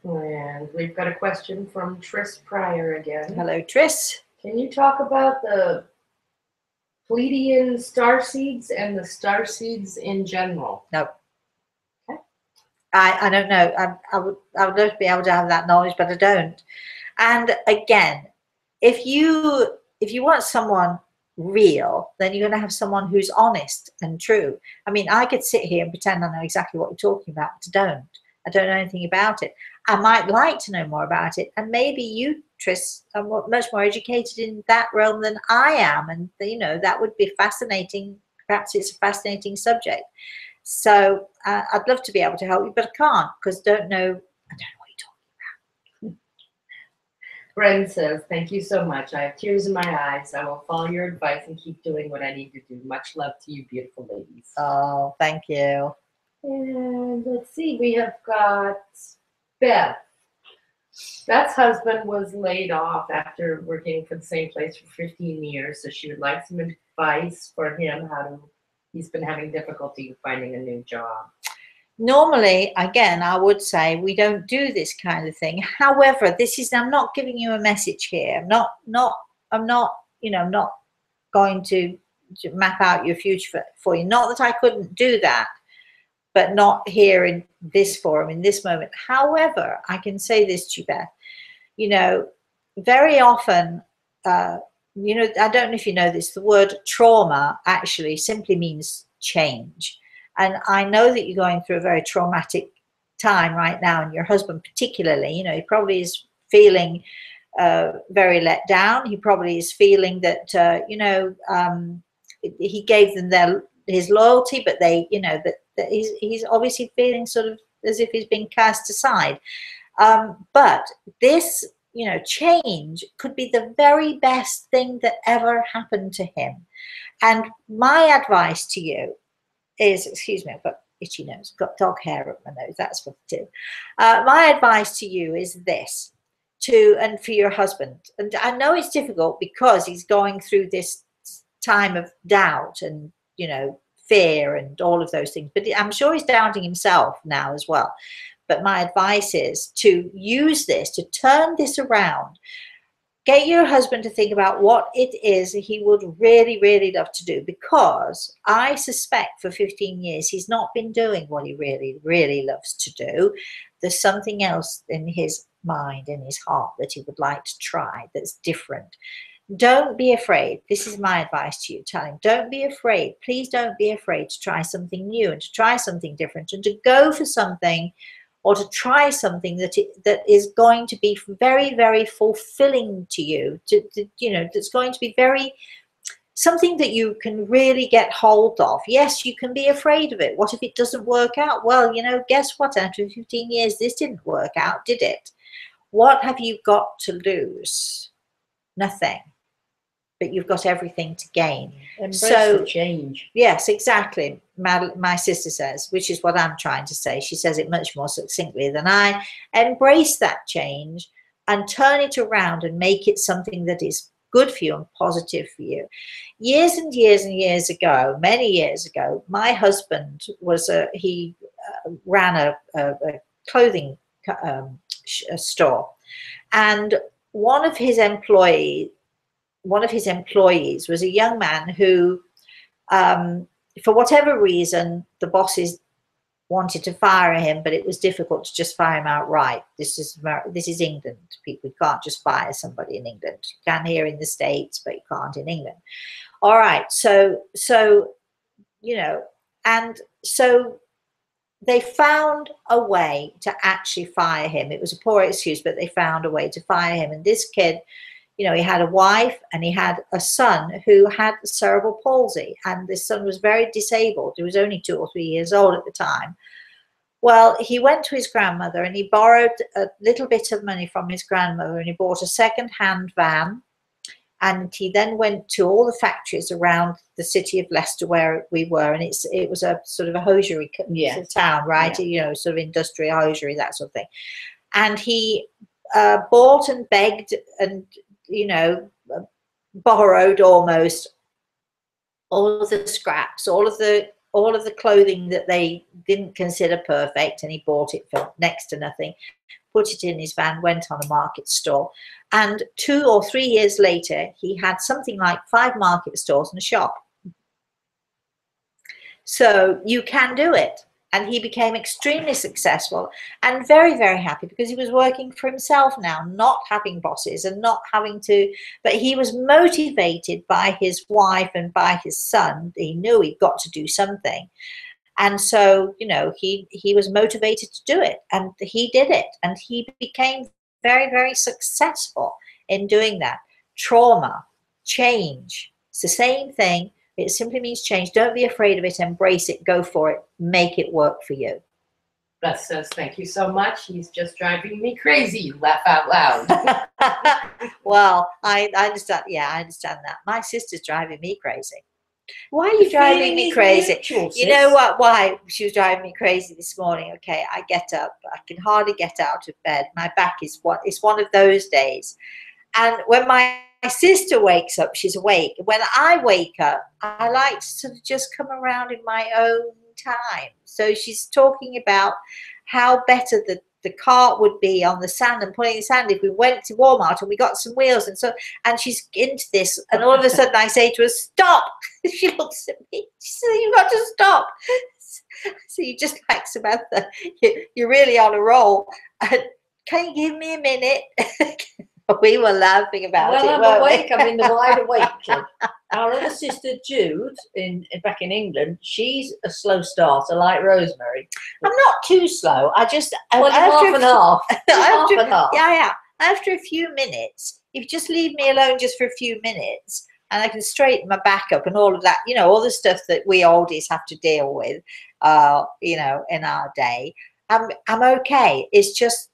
Speaker 2: And we've got a question from Tris Pryor again.
Speaker 1: Hello, Tris.
Speaker 2: Can you talk about the Pleiadian starseeds and the starseeds in general?
Speaker 1: No.
Speaker 2: Okay.
Speaker 1: I don't know. I would love to be able to have that knowledge, but I don't. And again, if you want someone real, then you're going to have someone who's honest and true. I mean, I could sit here and pretend I know exactly what you're talking about, but I don't know anything about it. I might like to know more about it, and maybe you, Tris, are much more educated in that realm than I am, and that would be fascinating. Perhaps it's a fascinating subject. So I'd love to be able to help you, but I can't, because I don't know what you're talking about.
Speaker 2: Bren says, thank you so much. I have tears in my eyes. I will follow your advice and keep doing what I need to do. Much love to you, beautiful ladies.
Speaker 1: Oh, thank you.
Speaker 2: And let's see, we have got Beth. Beth's husband was laid off after working for the same place for 15 years, so she would like some advice for him. He's been having difficulty finding a new job.
Speaker 1: normally, again, I would say we don't do this kind of thing. However, I'm not giving you a message here. I'm not, not going to map out your future for you. Not that I couldn't do that, but not here in this forum, in this moment. However, I can say this to you, Beth, very often, I don't know if you know this, the word trauma actually simply means change. And I know that you're going through a very traumatic time right now, and your husband particularly, he probably is feeling very let down. He probably is feeling that, he gave them his loyalty, but they, that he's obviously feeling sort of as if he's been cast aside. But this, change could be the very best thing that ever happened to him. And my advice to you is, excuse me, I've got itchy nose, got dog hair up my nose, that's what it is. My advice to you is this, and for your husband, and I know it's difficult because he's going through this time of doubt and, fear and all of those things, but I'm sure he's doubting himself now as well. But my advice is to use this, to turn this around. Get your husband to think about what it is he would really, really love to do, because I suspect for 15 years he's not been doing what he really, really loves to do. There's something else in his mind, in his heart, that he would like to try that's different. Don't be afraid. This is my advice to you. Tell him, don't be afraid. Please don't be afraid to try something new and to try something different and to go for something, or to try something that is going to be very, very fulfilling to you, that's going to be something that you can really get hold of. Yes, you can be afraid of it. What if it doesn't work out? Well, guess what? After 15 years, this didn't work out, did it? What have you got to lose? Nothing. But you've got everything to gain.
Speaker 3: Embrace the change.
Speaker 1: Yes, exactly. My sister says, which is what I'm trying to say. She says it much more succinctly than I. Embrace that change and turn it around and make it something that is good for you and positive for you. Years and years and years ago, many years ago, my husband ran a clothing store, and one of his employees was a young man who, for whatever reason, the bosses wanted to fire him, but it was difficult to just fire him outright. This is England. People, you can't just fire somebody in England. You can here in the States, but you can't in England. All right, so and so they found a way to actually fire him. It was a poor excuse, but they found a way to fire him. And this kid, he had a wife and he had a son who had cerebral palsy, and this son was very disabled. He was only 2 or 3 years old at the time. Well, he went to his grandmother and he borrowed a little bit of money from his grandmother, and he bought a second-hand van, and he then went to all the factories around the city of Leicester where we were, and it was a sort of a hosiery town, right?
Speaker 3: Yeah.
Speaker 1: Sort of industrial hosiery, that sort of thing. And he bought and begged and borrowed almost all of the scraps, all of the clothing that they didn't consider perfect, and he bought it for next to nothing, put it in his van, went on a market stall, and 2 or 3 years later he had something like 5 market stalls and a shop. So you can do it. And he became extremely successful and very, very happy, because he was working for himself now, not having bosses and not having to, but he was motivated by his wife and by his son. He knew he'd got to do something. And so, he was motivated to do it, and he did it, and he became very, very successful in doing that. Trauma, change, it's the same thing. It simply means change. Don't be afraid of it. Embrace it. Go for it. Make it work for you.
Speaker 2: Beth says, thank you so much. He's just driving me crazy. Laugh out loud.
Speaker 1: Well, I understand. Yeah, I understand that. My sister's driving me crazy. Why are you driving me crazy? You know what? Why she was driving me crazy this morning? Okay, I get up. I can hardly get out of bed. My back is one of those days. And when my sister wakes up, she's awake. When I wake up, I like to sort of just come around in my own time. So she's talking about how better the cart would be on the sand and putting the sand if we went to Walmart and we got some wheels. And she's into this, and all of a sudden I say to her, stop. She looks at me, she says, you've got to stop. So you just like Samantha, you're really on a roll. Can you give me a minute? We were laughing about it.
Speaker 3: Well, I'm awake. I'm in the wide awake club. Our other sister Jude, back in England, she's a slow starter like Rosemary.
Speaker 1: I'm not too slow. I just
Speaker 3: half and half. Half and half.
Speaker 1: Yeah. After a few minutes, if you just leave me alone just for a few minutes, and I can straighten my back up and all of that, you know, all the stuff that we oldies have to deal with, you know, in our day, I'm okay. It's just,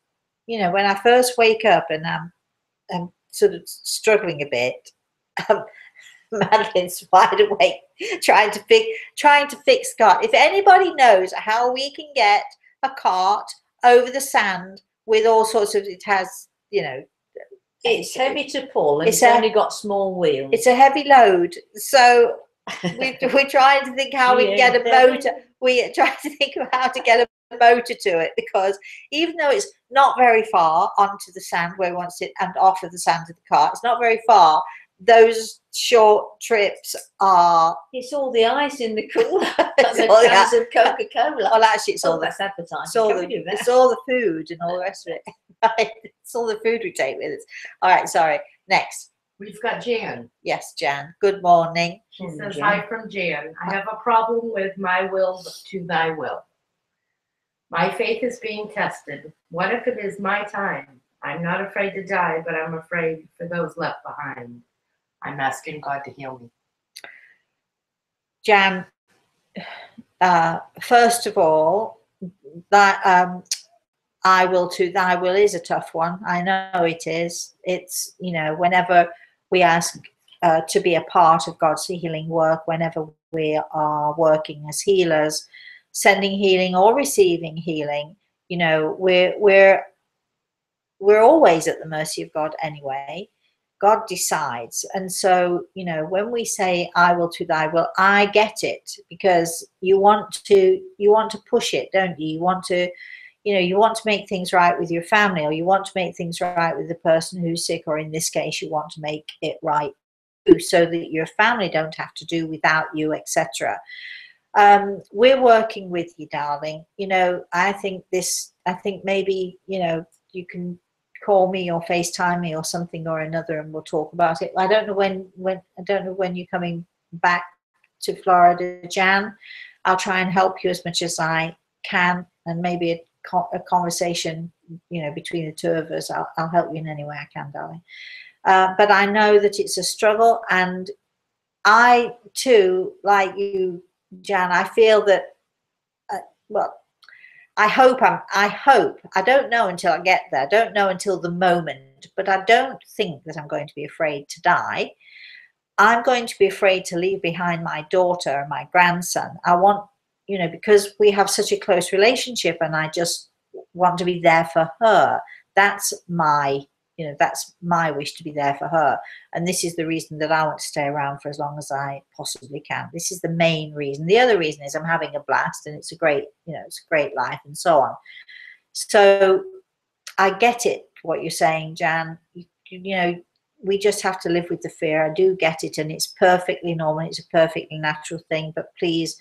Speaker 1: you know, when I first wake up and I'm sort of struggling a bit. Madeline's wide awake, trying to fix cart. If anybody knows how we can get a cart over the sand with all sorts of, it has, you know,
Speaker 3: it's heavy to pull, and it's only got small wheels.
Speaker 1: It's a heavy load, so we're trying to think how we can get a motor. We're trying to think of how to get a motor to it, because even though it's not very far onto the sand where we want to sit and off of the sand to the cart, it's not very far. Those short trips are.
Speaker 3: It's all the ice in the cooler and the cans of Coca-Cola.
Speaker 1: Well, actually, it's all
Speaker 3: that's advertising.
Speaker 1: It's all the food and all the rest of it. It's all the food we take with us. All right, sorry. Next.
Speaker 2: We've got Jan.
Speaker 1: Yes, Jan. Good morning.
Speaker 2: She says, hi from Jan. I have a problem with my will to thy will. My faith is being tested. What if it is my time? I'm not afraid to die, but I'm afraid for those left behind. I'm asking God to heal me.
Speaker 1: Jan, first of all, that I will to thy will is a tough one. I know it is. It's, you know, whenever we ask to be a part of God's healing work, whenever we are working as healers, sending healing or receiving healing, you know, we're always at the mercy of God anyway. God decides. And so, you know, when we say I will to thy will, I get it, because you want to push it, don't you? You want to, you know, you want to make things right with your family, or you want to make things right with the person who's sick, or in this case, you want to make it right so that your family don't have to do without you, etc. We're working with you, darling. You know, I think maybe, you know, you can call me or FaceTime me or something or another, and we'll talk about it. I don't know when you're coming back to Florida, Jan. I'll try and help you as much as I can, and maybe a conversation, you know, between the two of us. I'll help you in any way I can, darling. But I know that it's a struggle, and I too, like you, Jan, I feel that, well, I hope, I don't know until I get there. I don't know until the moment, but I don't think that I'm going to be afraid to die. I'm going to be afraid to leave behind my daughter and my grandson. I want, you know, because we have such a close relationship, and I just want to be there for her. That's my, you know, that's my wish, to be there for her. And this is the reason that I want to stay around for as long as I possibly can. This is the main reason. The other reason is I'm having a blast, and it's a great, you know, it's a great life and so on. So I get it, what you're saying, Jan. You know, we just have to live with the fear. I do get it, and it's perfectly normal. It's a perfectly natural thing. But please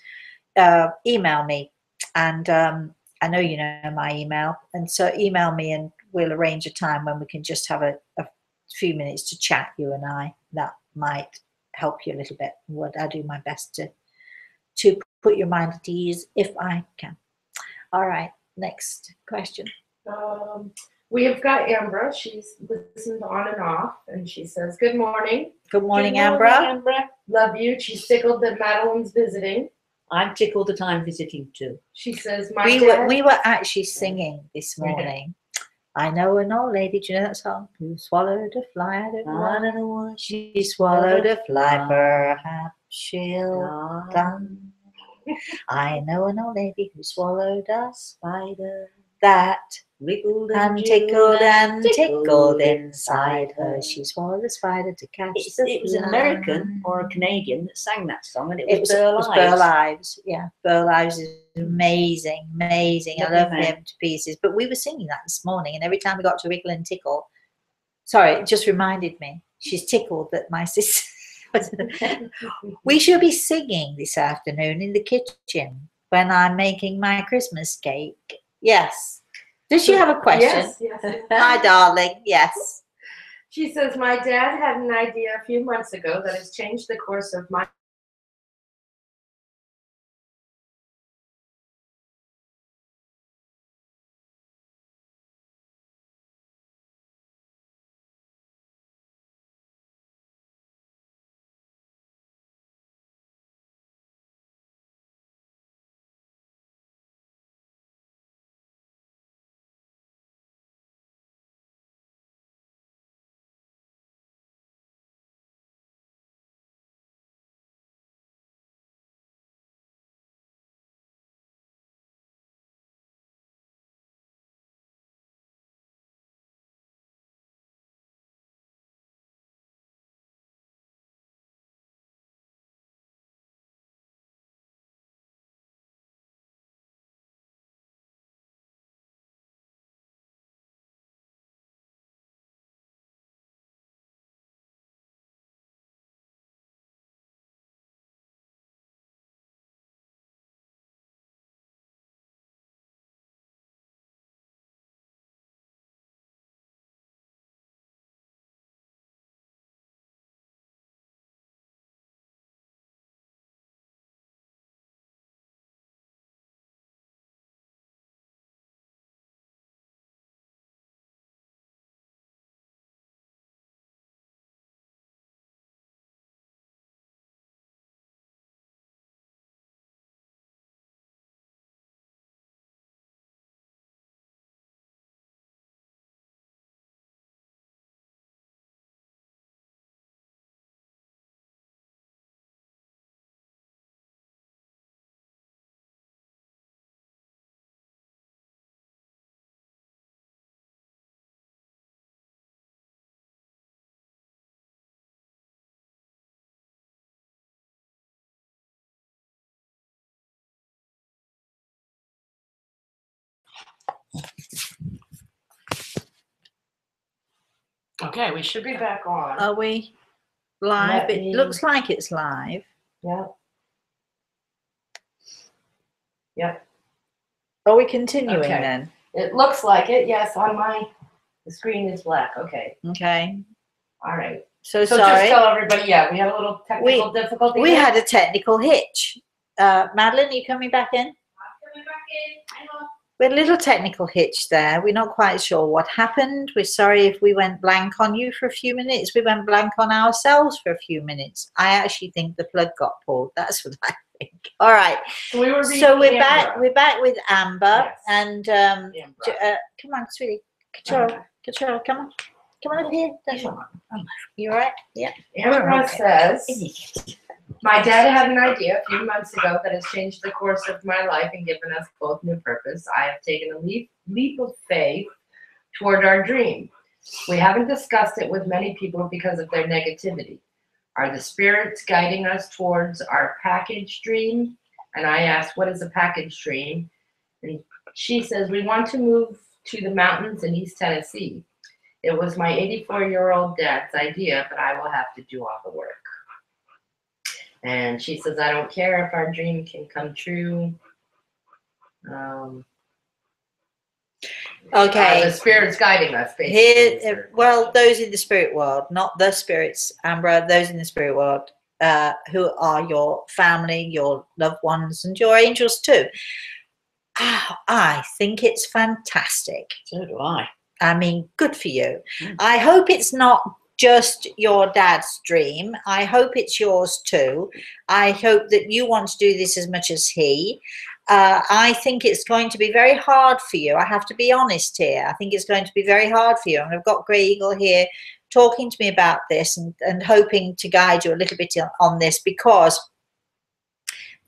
Speaker 1: email me, and I know you know my email, and so email me, and we'll arrange a time when we can just have a few minutes to chat, you and I. That might help you a little bit. I do my best to put your mind at ease if I can. All right, next question.
Speaker 2: We have got Ambra. She's listened on and off, and she says, good morning.
Speaker 1: Good morning, Ambra.
Speaker 2: Love you. She's tickled that Madeline's visiting.
Speaker 3: I'm tickled that I'm visiting too.
Speaker 2: She says,
Speaker 1: we were actually singing this morning. I know an old lady, do you know that song? Who swallowed a fly, I don't know why she swallowed a fly, perhaps she'll die. I know an old lady who swallowed a spider. That
Speaker 3: Wriggled
Speaker 1: and tickled and tickled inside her. She swallowed the spider to catch the
Speaker 3: It was an American or a Canadian that sang that song, and it was
Speaker 1: Burl Ives. Yeah, Burl Ives is amazing, amazing. I love him to pieces. But we were singing that this morning, and every time we got to wriggle and tickle, sorry, it just reminded me. She's tickled that my sister. We should be singing this afternoon in the kitchen when I'm making my Christmas cake. Yes. Does she have a question?
Speaker 2: Yes.
Speaker 1: Hi, darling. Yes.
Speaker 2: She says, my dad had an idea a few months ago that has changed the course of my Okay, we should be back on.
Speaker 1: Are we live? It looks like it's live.
Speaker 2: Yep. Yep.
Speaker 1: Are we continuing
Speaker 2: Okay.
Speaker 1: then?
Speaker 2: It looks like it. Yes, on the screen is black. Okay.
Speaker 1: Okay.
Speaker 2: All right.
Speaker 1: So
Speaker 2: So
Speaker 1: sorry.
Speaker 2: just tell everybody, yeah, we had a little technical difficulty.
Speaker 1: We
Speaker 2: there.
Speaker 1: had a technical hitch. Madeline, are you coming back in?
Speaker 4: I'm coming back in. Hang on.
Speaker 1: We had a little technical hitch there. We're not quite sure what happened. We're sorry if we went blank on you for a few minutes. We went blank on ourselves for a few minutes. I actually think the plug got pulled. That's what I think. All right.
Speaker 2: So we were reading
Speaker 1: So we're
Speaker 2: Amber.
Speaker 1: back. We're back with Amber.
Speaker 2: Yes.
Speaker 1: And
Speaker 2: Amber.
Speaker 1: come on, sweetie. Control. Come on. Come on up here. You all right? Yeah.
Speaker 2: Amber
Speaker 1: Okay.
Speaker 2: says, my dad had an idea a few months ago that has changed the course of my life and given us both new purpose. I have taken a leap of faith toward our dream. We haven't discussed it with many people because of their negativity. Are the spirits guiding us towards our package dream? And I asked, what is a package dream? And she says, we want to move to the mountains in East Tennessee. It was my 84-year-old dad's idea, but I will have to do all the work. And she says, I don't care if our dream can come true.
Speaker 1: Okay.
Speaker 2: The spirit's guiding us, basically.
Speaker 1: Here, well, those in the spirit world, not the spirits, Amber, those in the spirit world, who are your family, your loved ones, and your angels too. I think it's fantastic.
Speaker 3: So do I.
Speaker 1: I mean, good for you. I hope it's not just your dad's dream. I hope it's yours too. I hope that you want to do this as much as he. I think it's going to be very hard for you. I have to be honest here. I think it's going to be very hard for you. And I've got Grey Eagle here talking to me about this and hoping to guide you a little bit on this, because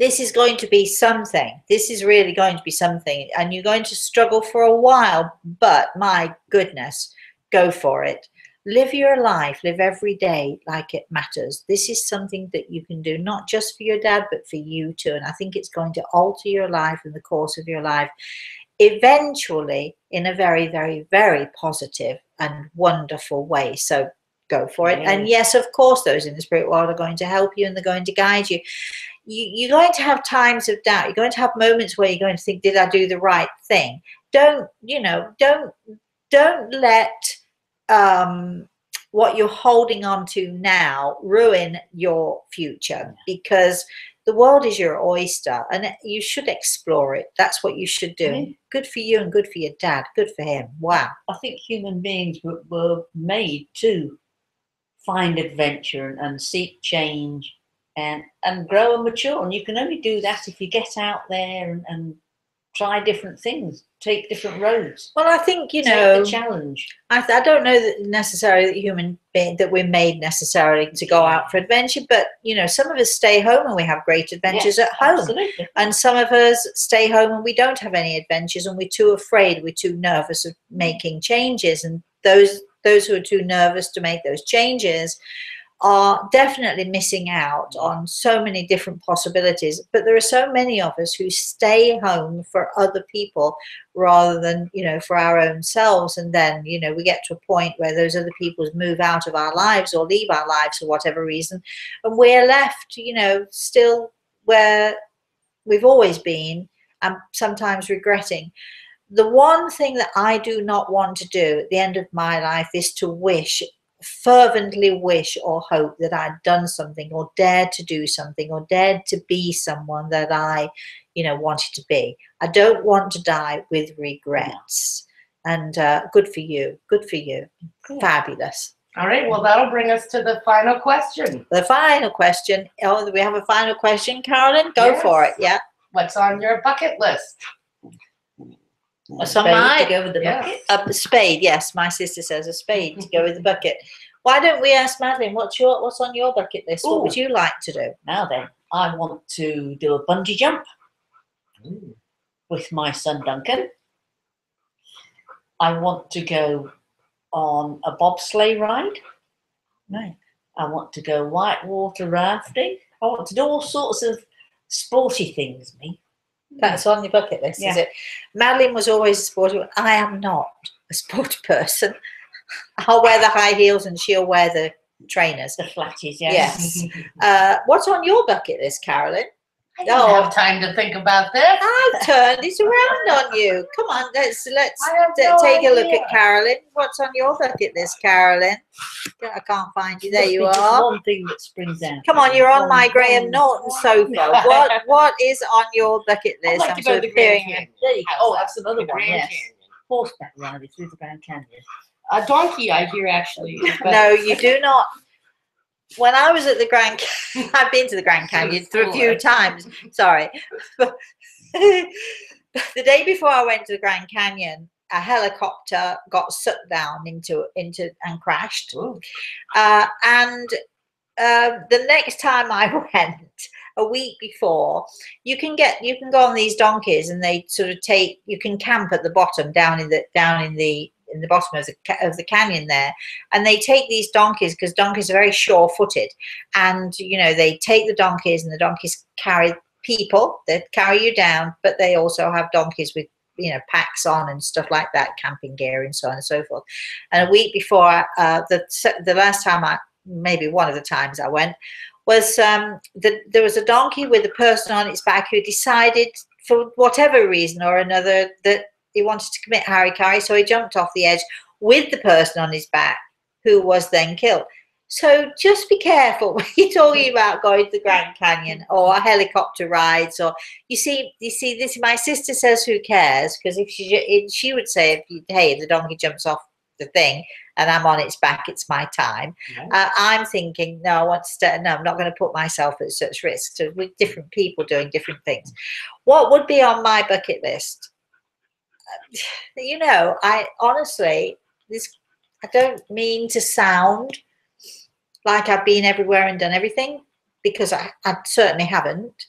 Speaker 1: this is going to be something. This is really going to be something. And you're going to struggle for a while, but my goodness, go for it. Live your life, live every day like it matters. This is something that you can do, not just for your dad, but for you too. And I think it's going to alter your life in the course of your life, eventually in a very, very, very positive and wonderful way. So go for it. And yes, of course, those in the spirit world are going to help you and they're going to guide you. You're going to have times of doubt. You're going to have moments where you're going to think, did I do the right thing? Don't let what you're holding on to now ruin your future, because the world is your oyster and you should explore it. That's what you should do. Good for you and good for your dad. Good for him. Wow.
Speaker 3: I think human beings were made to find adventure and seek change and grow and mature. And you can only do that if you get out there and try different things, take different roads.
Speaker 1: Well, I think,
Speaker 3: take the challenge.
Speaker 1: I don't know that necessarily that we're made necessarily to go out for adventure, but some of us stay home and we have great adventures at home.
Speaker 3: Absolutely.
Speaker 1: And some of us stay home and we don't have any adventures and we're too afraid, we're too nervous of making changes. And those who are too nervous to make those changes are definitely missing out on so many different possibilities. But there are so many of us who stay home for other people rather than, for our own selves. And then, we get to a point where those other people move out of our lives or leave our lives for whatever reason. And we're left, still where we've always been and sometimes regretting. The one thing that I do not want to do at the end of my life is to fervently wish or hope that I'd done something or dared to do something or dared to be someone that I, wanted to be. I don't want to die with regrets. And good for you. Good for you. Fabulous.
Speaker 2: All right. Well, that'll bring us to the final question.
Speaker 1: The final question. Oh, we have a final question, Carolyn? Go for it. Yeah.
Speaker 2: What's on your bucket list?
Speaker 1: What's on mine?
Speaker 3: To go with the bucket?
Speaker 1: A spade, yes. My sister says a spade to go with the bucket. Why don't we ask Madeline, what's on your bucket list? What would you like to do?
Speaker 3: Now then, I want to do a bungee jump with my son Duncan. I want to go on a bobsleigh ride.
Speaker 1: Right.
Speaker 3: I want to go whitewater rafting. I want to do all sorts of sporty things, me.
Speaker 1: That's on your bucket list, is it? Madeline was always a sporty. I am not a sporty person. I'll wear the high heels and she'll wear the trainers.
Speaker 3: The flatties, yes.
Speaker 1: Yes. What's on your bucket list, Carolyn?
Speaker 2: I don't have time to think about this.
Speaker 1: I've turned it around on you. Come on, let's
Speaker 2: no
Speaker 1: take a look
Speaker 2: idea.
Speaker 1: at Carolyn. What's on your bucket list, Carolyn? I can't find you. There you
Speaker 3: Just
Speaker 1: are.
Speaker 3: one thing that springs out.
Speaker 1: Come on, you're on my Graham Norton sofa. What is on your bucket
Speaker 2: I'd
Speaker 1: list?
Speaker 2: like to go to the Grand Canyon.
Speaker 3: There you go.
Speaker 2: How's
Speaker 3: Oh,
Speaker 2: that?
Speaker 3: that's another
Speaker 2: The
Speaker 3: one,
Speaker 2: Grand
Speaker 3: yes.
Speaker 2: Canyon.
Speaker 3: Horseback riding through the Grand Canyon.
Speaker 2: A donkey, I hear, actually. is better.
Speaker 1: No, you do not. When I was at the Grand Canyon, I've been to the Grand Canyon a few times. Sorry. But the day before I went to the Grand Canyon, a helicopter got sucked down into and crashed. And the next time I went, a week before, you can go on these donkeys and they sort of you can camp at the bottom down in the bottom of the canyon there, and they take these donkeys because donkeys are very sure-footed, and they take the donkeys and the donkeys carry people that carry you down, but they also have donkeys with packs on and stuff like that, camping gear and so on and so forth. And a week before, the last time maybe one of the times I went, was there was a donkey with a person on its back who decided for whatever reason or another that he wanted to commit harikari, so he jumped off the edge with the person on his back, who was then killed. So just be careful when you're talking about going to the Grand Canyon or helicopter rides, or you see this. My sister says, "Who cares?" Because if she would say, if the donkey jumps off the thing and I'm on its back, it's my time. I'm thinking, no, I want to stay. No, I'm not going to put myself at such risk. So with different people doing different things, what would be on my bucket list? I honestly, I don't mean to sound like I've been everywhere and done everything, because I certainly haven't.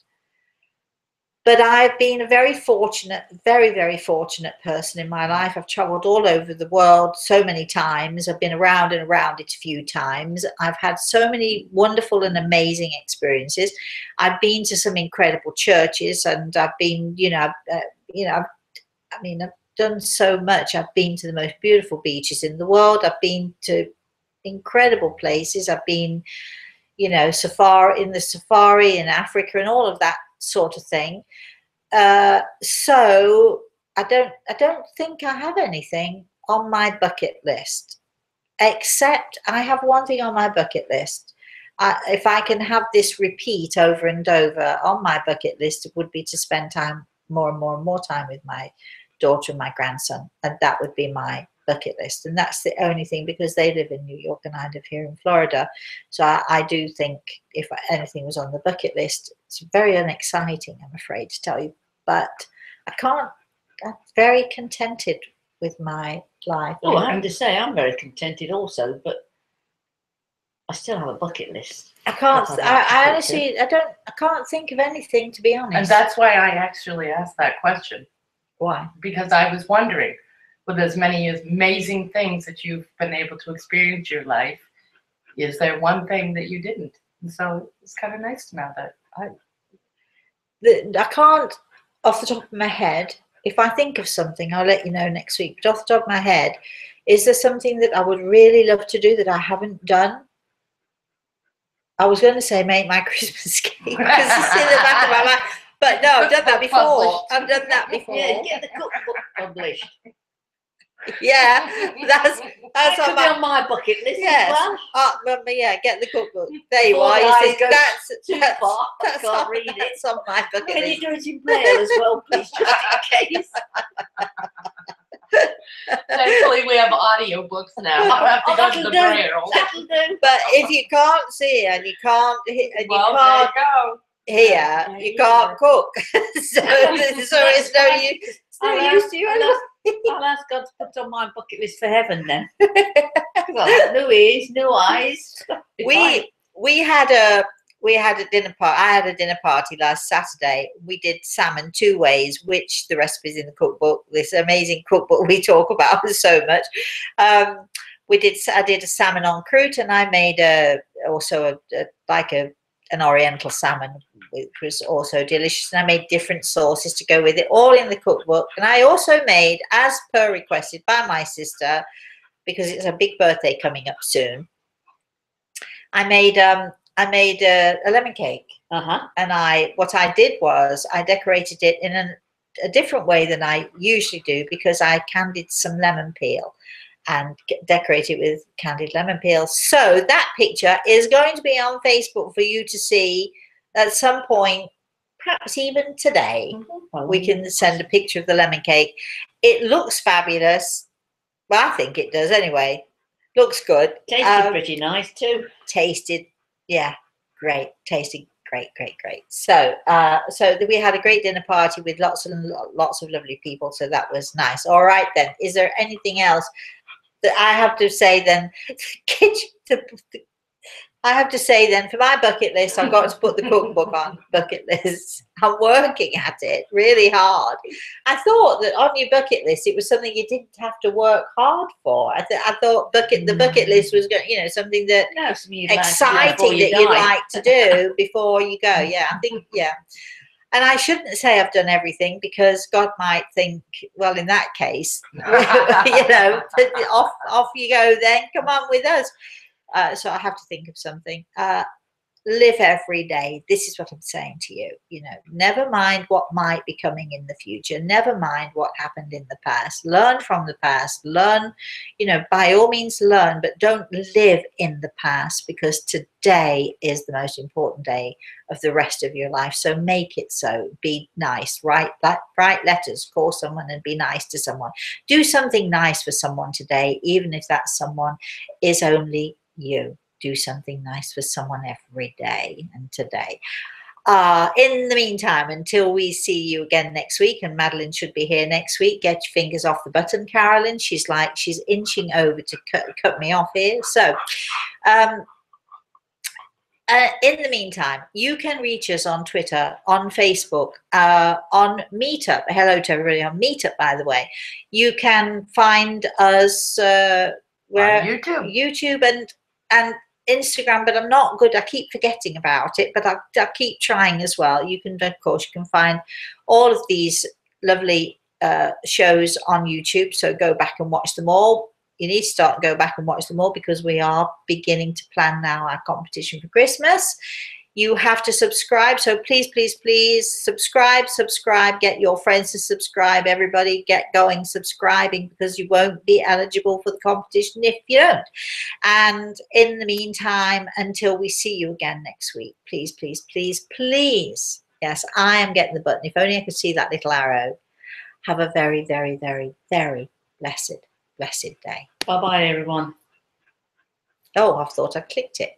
Speaker 1: But I've been a very fortunate, very, very fortunate person in my life. I've traveled all over the world so many times. I've been around and around it a few times. I've had so many wonderful and amazing experiences. I've been to some incredible churches, and I've been, I've done so much. I've been to the most beautiful beaches in the world. I've been to incredible places. I've been, safari in Africa and all of that sort of thing. So I don't think I have anything on my bucket list, except I have one thing on my bucket list. If I can have this repeat over and over on my bucket list, it would be to spend time, more and more and more time with my daughter and my grandson, and that would be my bucket list. And that's the only thing, because they live in New York and I live here in Florida. So I do think if anything was on the bucket list, it's very unexciting, I'm afraid to tell you, but I'm very contented with my life.
Speaker 3: Oh, I have to say, I'm very contented also, but I still have a bucket list.
Speaker 1: I can't. I honestly, I can't think of anything, to be honest.
Speaker 2: And that's why I actually asked that question.
Speaker 1: Why?
Speaker 2: Because I was wondering, with as many amazing things that you've been able to experience in your life, is there one thing that you didn't? And so it's kind of nice to know that.
Speaker 1: I can't, off the top of my head. If I think of something, I'll let you know next week. But off the top of my head, is there something that I would really love to do that I haven't done? I was going to say make my Christmas cake, because it's in the back of my mind. But no, I've done that before. I've done that before.
Speaker 3: Yeah, get the cookbook published.
Speaker 1: Yeah, that's
Speaker 3: That could be on my bucket list
Speaker 1: yes.
Speaker 3: as well.
Speaker 1: Yeah, get the cookbook. There you
Speaker 3: Before
Speaker 1: are.
Speaker 3: the
Speaker 1: You
Speaker 3: eyes
Speaker 1: see,
Speaker 3: go too
Speaker 1: that's
Speaker 3: far, I
Speaker 1: that's
Speaker 3: can't
Speaker 1: on,
Speaker 3: read it.
Speaker 1: that's on my bucket
Speaker 3: Can you
Speaker 1: list.
Speaker 3: do it in Braille as well, please, just in case?
Speaker 2: Thankfully, we have audiobooks now. I don't have to go to the Braille.
Speaker 3: That'll do.
Speaker 1: But if you can't see and you can't
Speaker 2: Well, there you go.
Speaker 1: hear, you can't cook. so it's no use.
Speaker 3: I'll
Speaker 1: Use to you.
Speaker 3: I'll ask God to put on my bucket list for heaven then. Well, no ears, no eyes.
Speaker 1: We had a dinner party. I had a dinner party last Saturday. We did salmon 2 ways, which the recipe's in the cookbook. This amazing cookbook we talk about so much. I did a salmon en croûte, and I made an oriental salmon, which was also delicious. And I made different sauces to go with it, all in the cookbook. And I also made, as per requested by my sister, because it's a big birthday coming up soon, I made a lemon cake. And what I did was I decorated it in a different way than I usually do, because I candied some lemon peel and decorate it with candied lemon peel. So that picture is going to be on Facebook for you to see at some point, perhaps even today. We can send a picture of the lemon cake. It looks fabulous. Well, I think it does anyway. Looks good.
Speaker 3: Tasted pretty nice too.
Speaker 1: Tasted, yeah, great. Tasted great. So we had a great dinner party with lots of lovely people. So that was nice. All right then. Is there anything else that I have to say then? I have to say then, for my bucket list, I've got to put the cookbook on bucket list. I'm working at it really hard. I thought that on your bucket list, it was something you didn't have to work hard for. I thought the bucket list was, something that exciting that you'd like to do before you go. Yeah, I think, yeah. And I shouldn't say I've done everything, because God might think, well, in that case, off you go then. Come on with us. So I have to think of something. Live every day. This is what I'm saying to you. Never mind what might be coming in the future. Never mind what happened in the past. Learn from the past. Learn, by all means learn, but don't live in the past, because today is the most important day of the rest of your life. So make it so. Be nice. Write letters. Call someone and be nice to someone. Do something nice for someone today, even if that someone is only you. Do something nice for someone every day and today. In the meantime, until we see you again next week, and Madeline should be here next week, get your fingers off the button, Carolyn. She's inching over to cut me off here. So In the meantime, you can reach us on Twitter, on Facebook, on Meetup. Hello to everybody on Meetup, by the way. You can find us where
Speaker 2: On YouTube.
Speaker 1: YouTube and Instagram, but I'm not good. I keep forgetting about it, but I'll keep trying as well. You can, of course, you can find all of these lovely shows on YouTube. So go back and watch them all. You need to go back and watch them all because we are beginning to plan now our competition for Christmas. You have to subscribe. So please, please, please subscribe. Get your friends to subscribe. Everybody get going subscribing because you won't be eligible for the competition if you don't. And in the meantime, until we see you again next week, please, please, please, please. Yes, I am getting the button. If only I could see that little arrow. Have a very, very, very, very blessed day.
Speaker 3: Bye-bye, everyone.
Speaker 1: Oh, I thought I clicked it.